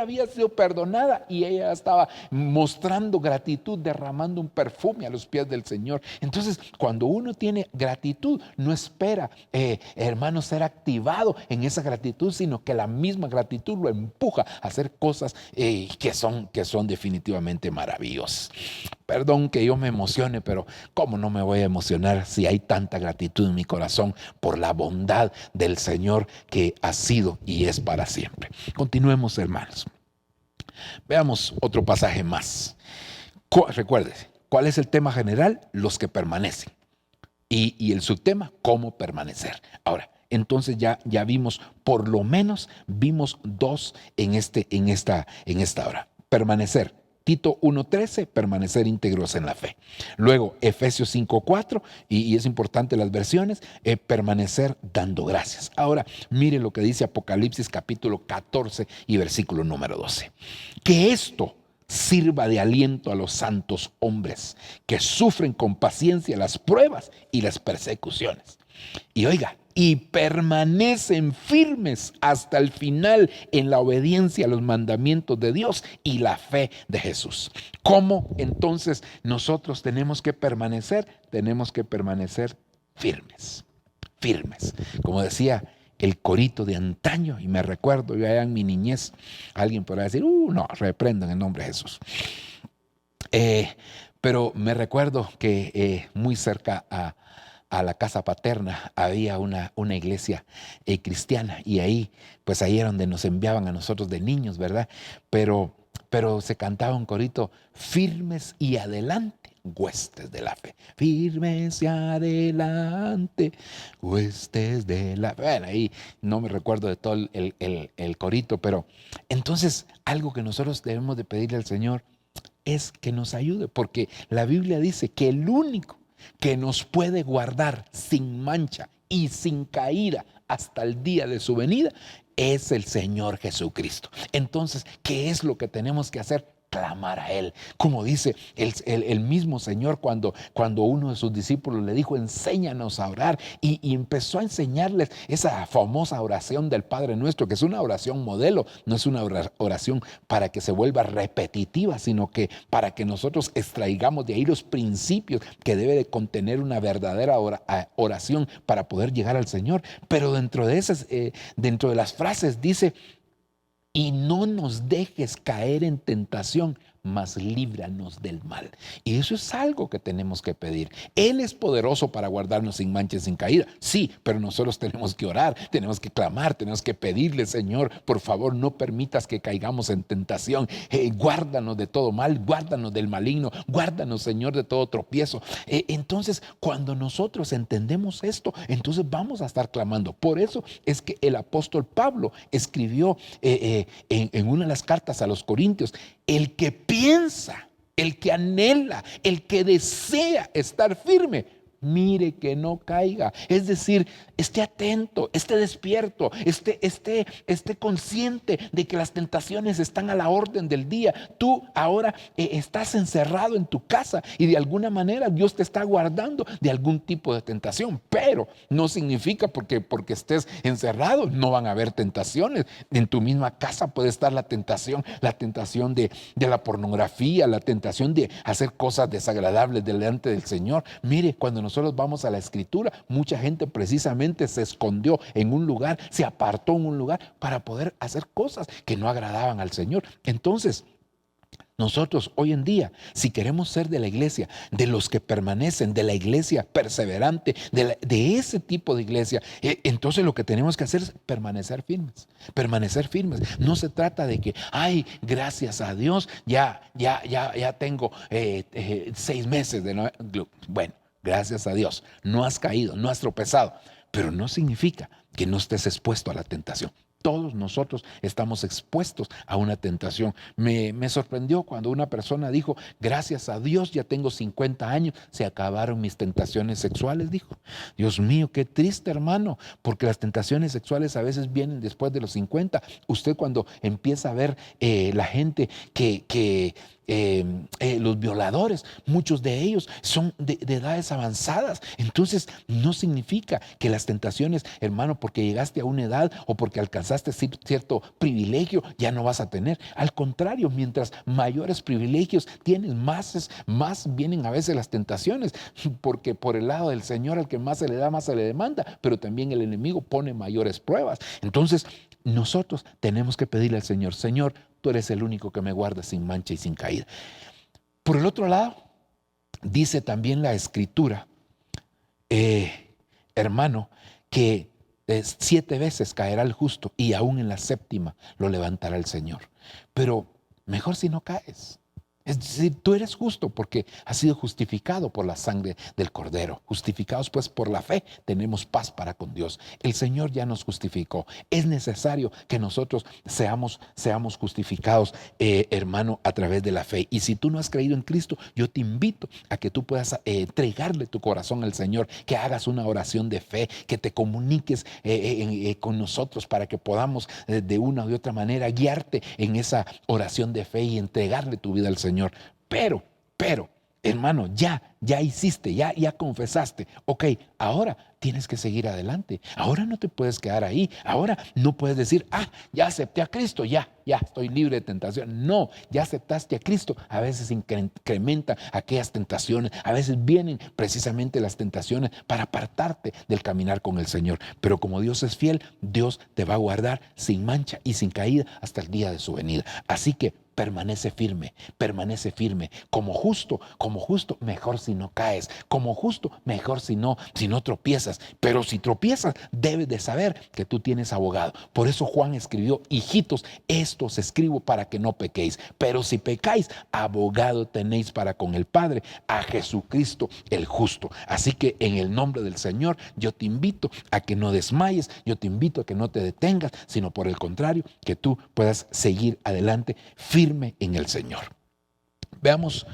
había sido perdonada y ella estaba mostrando gratitud, derramando un perfume a los pies del Señor. Entonces, cuando uno tiene gratitud, no espera, hermano, ser activado en esa gratitud, sino que la misma gratitud lo empuja a hacer cosas que son definitivamente maravillosas. Perdón que yo me emocione, pero ¿cómo no me voy a emocionar si hay tanta gratitud en mi corazón por la bondad del Señor que ha sido y es para siempre? Continuemos, hermanos. Veamos otro pasaje más. Recuérdese, ¿cuál es el tema general? Los que permanecen. Y el subtema, ¿cómo permanecer? Ahora, entonces ya vimos, por lo menos vimos dos en esta hora. Permanecer. Tito 1:13, permanecer íntegros en la fe. Luego, Efesios 5:4, y es importante las versiones, permanecer dando gracias. Ahora, mire lo que dice Apocalipsis capítulo 14 y versículo número 12. Que esto sirva de aliento a los santos hombres que sufren con paciencia las pruebas y las persecuciones. Y oiga, y permanecen firmes hasta el final en la obediencia a los mandamientos de Dios y la fe de Jesús. ¿Cómo entonces nosotros tenemos que permanecer? Tenemos que permanecer firmes, firmes. Como decía el corito de antaño, y me recuerdo yo allá en mi niñez, alguien podrá decir, no, reprendan en nombre de Jesús. Pero me recuerdo que muy cerca a la casa paterna había una iglesia cristiana, y ahí era donde nos enviaban a nosotros de niños, ¿verdad? Pero se cantaba un corito, firmes y adelante, huestes de la fe. Firmes y adelante, huestes de la fe. Bueno, ahí no me recuerdo de todo el corito, pero entonces algo que nosotros debemos de pedirle al Señor es que nos ayude, porque la Biblia dice que el único que nos puede guardar sin mancha y sin caída hasta el día de su venida es el Señor Jesucristo. Entonces, ¿qué es lo que tenemos que hacer? Clamar a Él. Como dice el mismo Señor cuando uno de sus discípulos le dijo, enséñanos a orar, y empezó a enseñarles esa famosa oración del Padre Nuestro, que es una oración modelo, no es una oración para que se vuelva repetitiva, sino que para que nosotros extraigamos de ahí los principios que debe de contener una verdadera oración para poder llegar al Señor. Pero dentro de las frases dice, y no nos dejes caer en tentación, mas líbranos del mal. Y eso es algo que tenemos que pedir. Él es poderoso para guardarnos sin mancha y sin caída. Sí, pero nosotros tenemos que orar, tenemos que clamar, tenemos que pedirle, Señor, por favor, no permitas que caigamos en tentación. Guárdanos de todo mal, guárdanos del maligno, guárdanos, Señor, de todo tropiezo. Entonces, cuando nosotros entendemos esto, entonces vamos a estar clamando. Por eso es que el apóstol Pablo escribió en una de las cartas a los Corintios, el que piensa, el que anhela, el que desea estar firme, mire que no caiga. Es decir, esté atento, esté despierto, esté consciente de que las tentaciones están a la orden del día. Tú ahora estás encerrado en tu casa y de alguna manera Dios te está guardando de algún tipo de tentación, pero no significa porque estés encerrado no van a haber tentaciones. En tu misma casa puede estar la tentación de la pornografía, la tentación de hacer cosas desagradables delante del Señor. Mire, cuando nosotros vamos a la Escritura, mucha gente precisamente se escondió en un lugar, se apartó en un lugar para poder hacer cosas que no agradaban al Señor. Entonces, nosotros hoy en día, si queremos ser de la iglesia, de los que permanecen, de la iglesia perseverante, de ese tipo de iglesia, entonces lo que tenemos que hacer es permanecer firmes, permanecer firmes. No se trata de que, ay, gracias a Dios, ya tengo 6 meses de no. Bueno, gracias a Dios, no has caído, no has tropezado, pero no significa que no estés expuesto a la tentación. Todos nosotros estamos expuestos a una tentación. Me sorprendió cuando una persona dijo, gracias a Dios ya tengo 50 años, se acabaron mis tentaciones sexuales, dijo. Dios mío, qué triste, hermano, porque las tentaciones sexuales a veces vienen después de los 50. Usted cuando empieza a ver la gente los violadores, muchos de ellos son de edades avanzadas. Entonces no significa que las tentaciones, hermano, porque llegaste a una edad o porque alcanzaste cierto privilegio, ya no vas a tener. Al contrario, mientras mayores privilegios tienes, más vienen a veces las tentaciones, porque por el lado del Señor al que más se le da, más se le demanda, pero también el enemigo pone mayores pruebas. Entonces nosotros tenemos que pedirle al Señor, Señor, tú eres el único que me guarda sin mancha y sin caída. Por el otro lado, dice también la Escritura, hermano, que 7 veces caerá el justo y aún en la 7ª lo levantará el Señor. Pero mejor si no caes. Es decir, tú eres justo porque has sido justificado por la sangre del Cordero. Justificados pues por la fe, tenemos paz para con Dios. El Señor ya nos justificó. Es necesario que nosotros seamos justificados, hermano, a través de la fe. Y si tú no has creído en Cristo, yo te invito a que tú puedas entregarle tu corazón al Señor, que hagas una oración de fe, que te comuniques con nosotros para que podamos de una u otra manera guiarte en esa oración de fe y entregarle tu vida al Señor. Pero, hermano, ya hiciste, ya confesaste. Ok, ahora tienes que seguir adelante. Ahora no te puedes quedar ahí. Ahora no puedes decir, ya acepté a Cristo, ya estoy libre de tentación. No, ya aceptaste a Cristo. A veces incrementa aquellas tentaciones. A veces vienen precisamente las tentaciones para apartarte del caminar con el Señor. Pero como Dios es fiel, Dios te va a guardar sin mancha y sin caída hasta el día de su venida. Así que permanece firme. Como justo, mejor si no caes. Como justo, mejor si no tropiezas. Pero si tropiezas, debes de saber que tú tienes abogado. Por eso Juan escribió, hijitos, esto os escribo para que no pequéis. Pero si pecáis, abogado tenéis para con el Padre, a Jesucristo el justo. Así que en el nombre del Señor, yo te invito a que no desmayes, yo te invito a que no te detengas, sino por el contrario, que tú puedas seguir adelante firme en el Señor. Veamos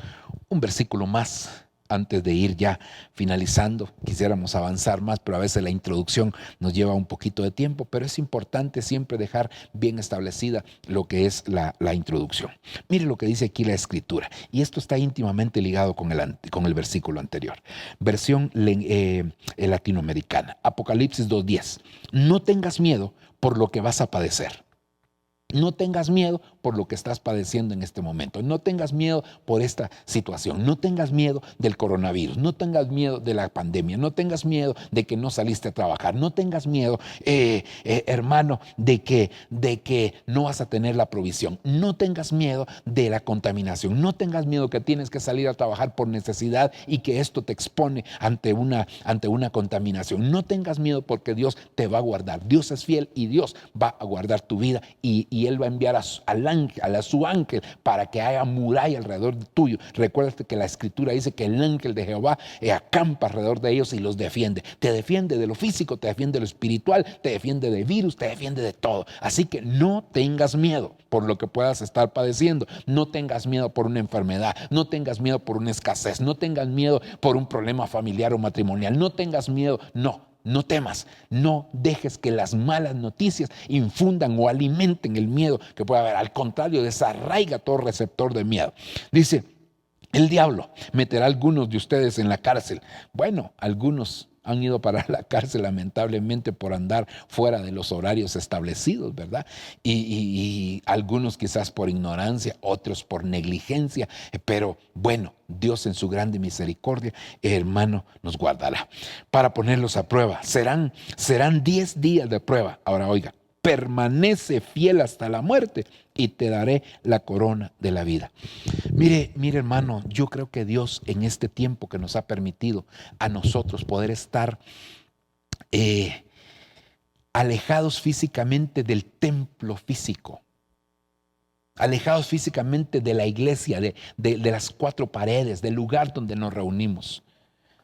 un versículo más antes de ir ya finalizando. Quisiéramos avanzar más, pero a veces la introducción nos lleva un poquito de tiempo, pero es importante siempre dejar bien establecida lo que es la introducción. Mire lo que dice aquí la Escritura, y esto está íntimamente ligado con el versículo anterior. Versión latinoamericana, Apocalipsis 2:10. No tengas miedo por lo que vas a padecer. No tengas miedo por lo que estás padeciendo en este momento. No tengas miedo por esta situación. No tengas miedo del coronavirus. No tengas miedo de la pandemia. No tengas miedo de que no saliste a trabajar. No tengas miedo, hermano, de que no vas a tener la provisión. No tengas miedo de la contaminación. No tengas miedo que tienes que salir a trabajar por necesidad y que esto te expone ante una contaminación. No tengas miedo porque Dios te va a guardar. Dios es fiel y Dios va a guardar tu vida y Él va a enviar a su ángel para que haga muralla alrededor tuyo. Recuérdate que la Escritura dice que el ángel de Jehová acampa alrededor de ellos y los defiende. Te defiende de lo físico, te defiende de lo espiritual, te defiende de virus, te defiende de todo. Así que no tengas miedo por lo que puedas estar padeciendo. No tengas miedo por una enfermedad. No tengas miedo por una escasez. No tengas miedo por un problema familiar o matrimonial. No tengas miedo, no temas, no dejes que las malas noticias infundan o alimenten el miedo que pueda haber. Al contrario, desarraiga todo receptor de miedo. Dice, el diablo meterá a algunos de ustedes en la cárcel. Bueno, algunos han ido para la cárcel lamentablemente por andar fuera de los horarios establecidos, ¿verdad? Y algunos quizás por ignorancia, otros por negligencia, pero bueno, Dios en su grande misericordia, hermano, nos guardará para ponerlos a prueba. Serán 10 días de prueba. Ahora oiga, permanece fiel hasta la muerte y te daré la corona de la vida. Mire hermano, yo creo que Dios en este tiempo que nos ha permitido a nosotros poder estar alejados físicamente del templo físico, alejados físicamente de la iglesia, de las 4 paredes, del lugar donde nos reunimos.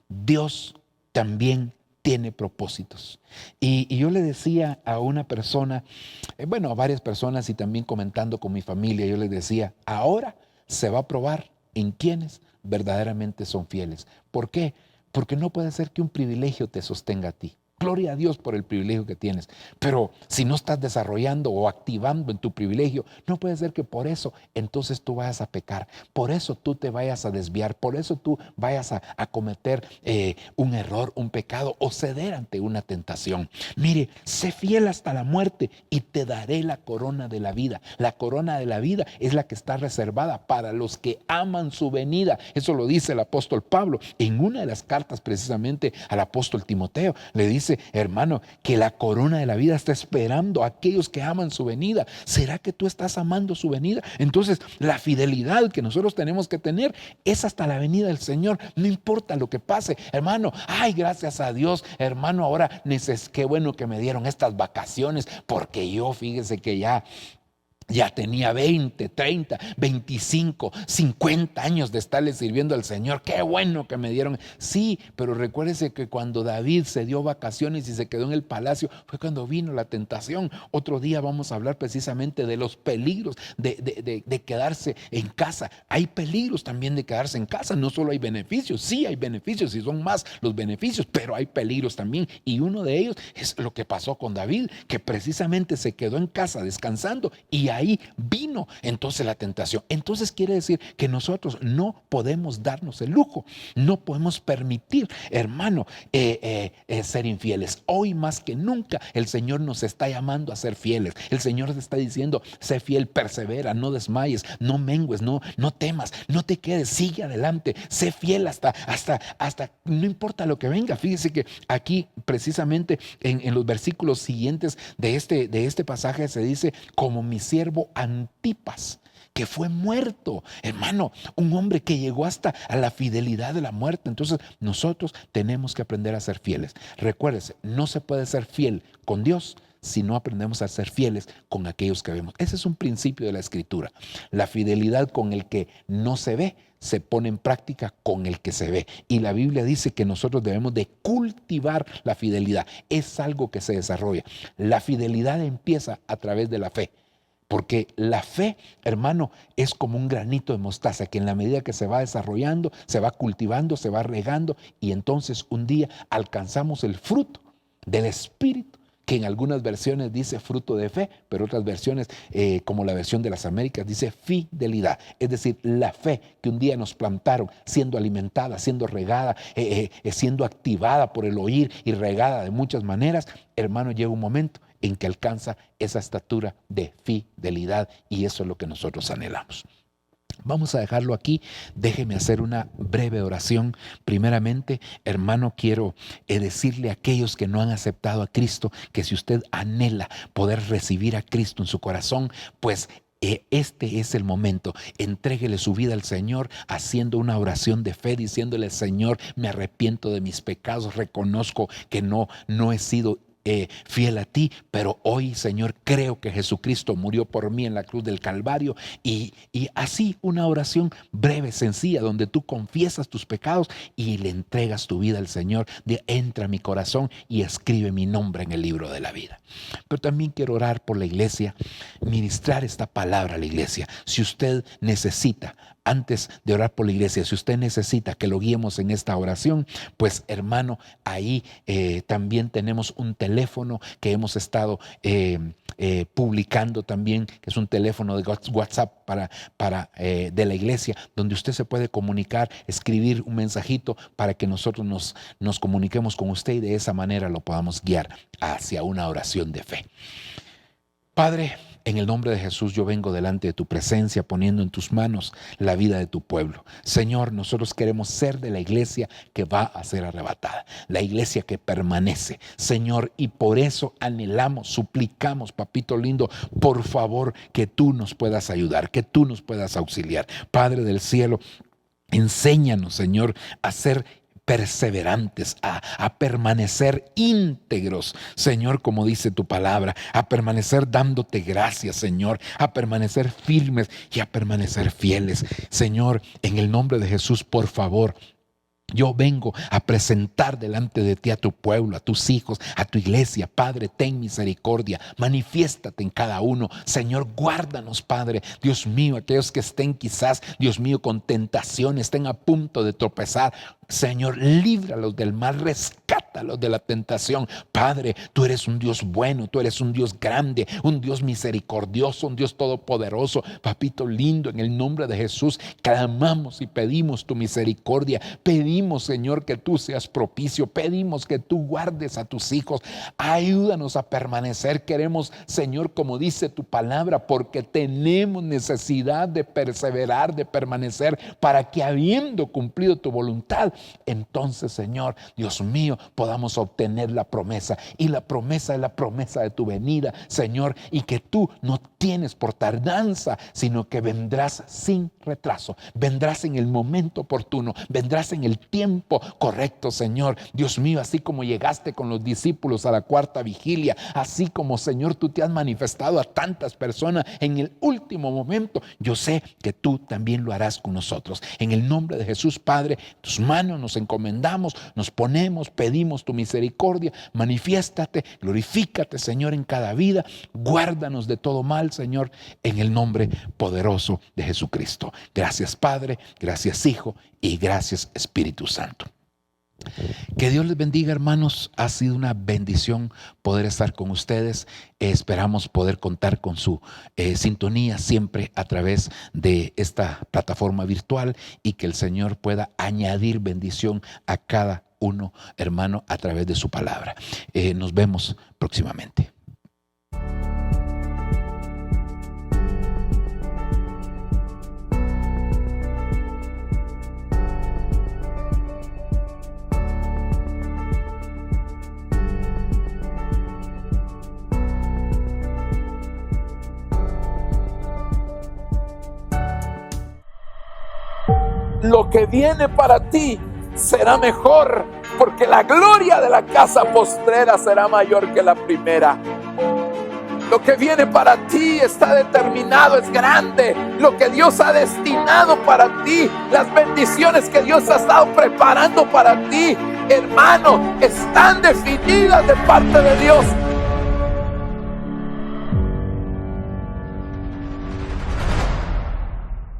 Dios también tiene propósitos. Y yo le decía a una persona, a varias personas y también comentando con mi familia, yo les decía, ahora se va a probar en quienes verdaderamente son fieles. ¿Por qué? Porque no puede ser que un privilegio te sostenga a ti. Gloria a Dios por el privilegio que tienes, pero si no estás desarrollando o activando en tu privilegio, no puede ser que por eso entonces tú vayas a pecar, por eso tú te vayas a desviar, por eso tú vayas a cometer un error, un pecado o ceder ante una tentación. Mire, sé fiel hasta la muerte y te daré la corona de la vida. La corona de la vida es la que está reservada para los que aman su venida. Eso lo dice el apóstol Pablo en una de las cartas precisamente al apóstol Timoteo. Le dice, hermano, que la corona de la vida está esperando a aquellos que aman su venida. ¿Será que tú estás amando su venida? Entonces, la fidelidad que nosotros tenemos que tener es hasta la venida del Señor. No importa lo que pase, hermano. Ay, gracias a Dios, hermano, ahora qué bueno que me dieron estas vacaciones, porque yo, fíjese que ya tenía 20, 30, 25, 50 años de estarle sirviendo al Señor. Qué bueno que me dieron. Sí, pero recuérdese que cuando David se dio vacaciones y se quedó en el palacio, fue cuando vino la tentación. Otro día vamos a hablar precisamente de los peligros de quedarse en casa. Hay peligros también de quedarse en casa. No solo hay beneficios. Sí hay beneficios y son más los beneficios, pero hay peligros también. Y uno de ellos es lo que pasó con David, que precisamente se quedó en casa descansando y ahí vino entonces la tentación. Entonces quiere decir que nosotros no podemos darnos el lujo, no podemos permitir, hermano, ser infieles. Hoy más que nunca el Señor nos está llamando a ser fieles. El Señor te está diciendo, sé fiel, persevera, no desmayes, no mengues, no temas, no te quedes, sigue adelante, sé fiel hasta no importa lo que venga. Fíjese que aquí precisamente en los versículos siguientes de este pasaje se dice, como mi siervo Antipas, que fue muerto, hermano, un hombre que llegó hasta a la fidelidad de la muerte. Entonces nosotros tenemos que aprender a ser fieles. Recuérdese, no se puede ser fiel con Dios si no aprendemos a ser fieles con aquellos que vemos. Ese es un principio de la Escritura. La fidelidad con el que no se ve se pone en práctica con el que se ve. Y la Biblia dice que nosotros debemos de cultivar la fidelidad. Es algo que se desarrolla. La fidelidad empieza a través de la fe. Porque la fe, hermano, es como un granito de mostaza que en la medida que se va desarrollando, se va cultivando, se va regando y entonces un día alcanzamos el fruto del Espíritu, que en algunas versiones dice fruto de fe, pero otras versiones, como la versión de las Américas, dice fidelidad. Es decir, la fe que un día nos plantaron, siendo alimentada, siendo regada, siendo activada por el oír y regada de muchas maneras, hermano, llega un momento en que alcanza esa estatura de fidelidad y eso es lo que nosotros anhelamos. Vamos a dejarlo aquí. Déjeme hacer una breve oración. Primeramente, hermano, quiero decirle a aquellos que no han aceptado a Cristo que si usted anhela poder recibir a Cristo en su corazón, pues este es el momento. Entréguele su vida al Señor haciendo una oración de fe, diciéndole, Señor, me arrepiento de mis pecados, reconozco que no he sido fiel a ti, pero hoy, Señor, creo que Jesucristo murió por mí en la cruz del Calvario y así una oración breve, sencilla, donde tú confiesas tus pecados y le entregas tu vida al Señor, entra a mi corazón y escribe mi nombre en el libro de la vida. Pero también quiero orar por la iglesia, ministrar esta palabra a la iglesia. Si usted necesita, antes de orar por la iglesia, si usted necesita que lo guiemos en esta oración, pues hermano, ahí también tenemos un teléfono que hemos estado publicando también, que es un teléfono de WhatsApp de la iglesia, donde usted se puede comunicar, escribir un mensajito para que nosotros nos comuniquemos con usted y de esa manera lo podamos guiar hacia una oración de fe. Padre, en el nombre de Jesús yo vengo delante de tu presencia poniendo en tus manos la vida de tu pueblo. Señor, nosotros queremos ser de la iglesia que va a ser arrebatada, la iglesia que permanece, Señor, y por eso anhelamos, suplicamos, papito lindo, por favor, que tú nos puedas ayudar, que tú nos puedas auxiliar. Padre del cielo, enséñanos, Señor, a ser perseverantes, a permanecer íntegros, Señor, como dice tu palabra, a permanecer dándote gracias, Señor, a permanecer firmes y a permanecer fieles. Señor, en el nombre de Jesús, por favor, Yo vengo a presentar delante de ti a tu pueblo, a tus hijos, a tu iglesia. Padre, ten misericordia, manifiéstate en cada uno. Señor, guárdanos, Padre. Dios mío, aquellos que estén quizás, Dios mío, con tentación, estén a punto de tropezar. Señor, líbralos del mal, rescátalos de la tentación. Padre, tú eres un Dios bueno, tú eres un Dios grande, un Dios misericordioso, un Dios todopoderoso. Papito lindo, en el nombre de Jesús, clamamos y pedimos tu misericordia. Pedimos, Señor, que tú seas propicio. Pedimos que tú guardes a tus hijos. Ayúdanos a permanecer. Queremos, Señor, como dice tu palabra, porque tenemos necesidad de perseverar, de permanecer, para que habiendo cumplido tu voluntad, entonces, Señor, Dios mío, podamos obtener la promesa. Y la promesa es la promesa de tu venida, Señor, y que tú no tienes por tardanza, sino que vendrás sin retraso. Vendrás en el momento oportuno, vendrás en el tiempo correcto, Señor. Dios mío, así como llegaste con los discípulos a la cuarta vigilia, así como, Señor, tú te has manifestado a tantas personas en el último momento, yo sé que tú también lo harás con nosotros. En el nombre de Jesús, Padre, tus manos nos encomendamos, nos ponemos, pedimos tu misericordia. Manifiéstate, glorifícate, Señor, en cada vida. Guárdanos de todo mal, Señor, en el nombre poderoso de Jesucristo. Gracias, Padre, gracias, Hijo, y gracias, Espíritu Santo. Que Dios les bendiga, hermanos. Ha sido una bendición poder estar con ustedes. Esperamos poder contar con su sintonía siempre a través de esta plataforma virtual, y que el Señor pueda añadir bendición a cada uno, hermano, a través de su palabra. Nos vemos próximamente. Lo que viene para ti será mejor, porque la gloria de la casa postrera será mayor que la primera. Lo que viene para ti está determinado, es grande. Lo que Dios ha destinado para ti, las bendiciones que Dios ha estado preparando para ti, hermano, están definidas de parte de Dios.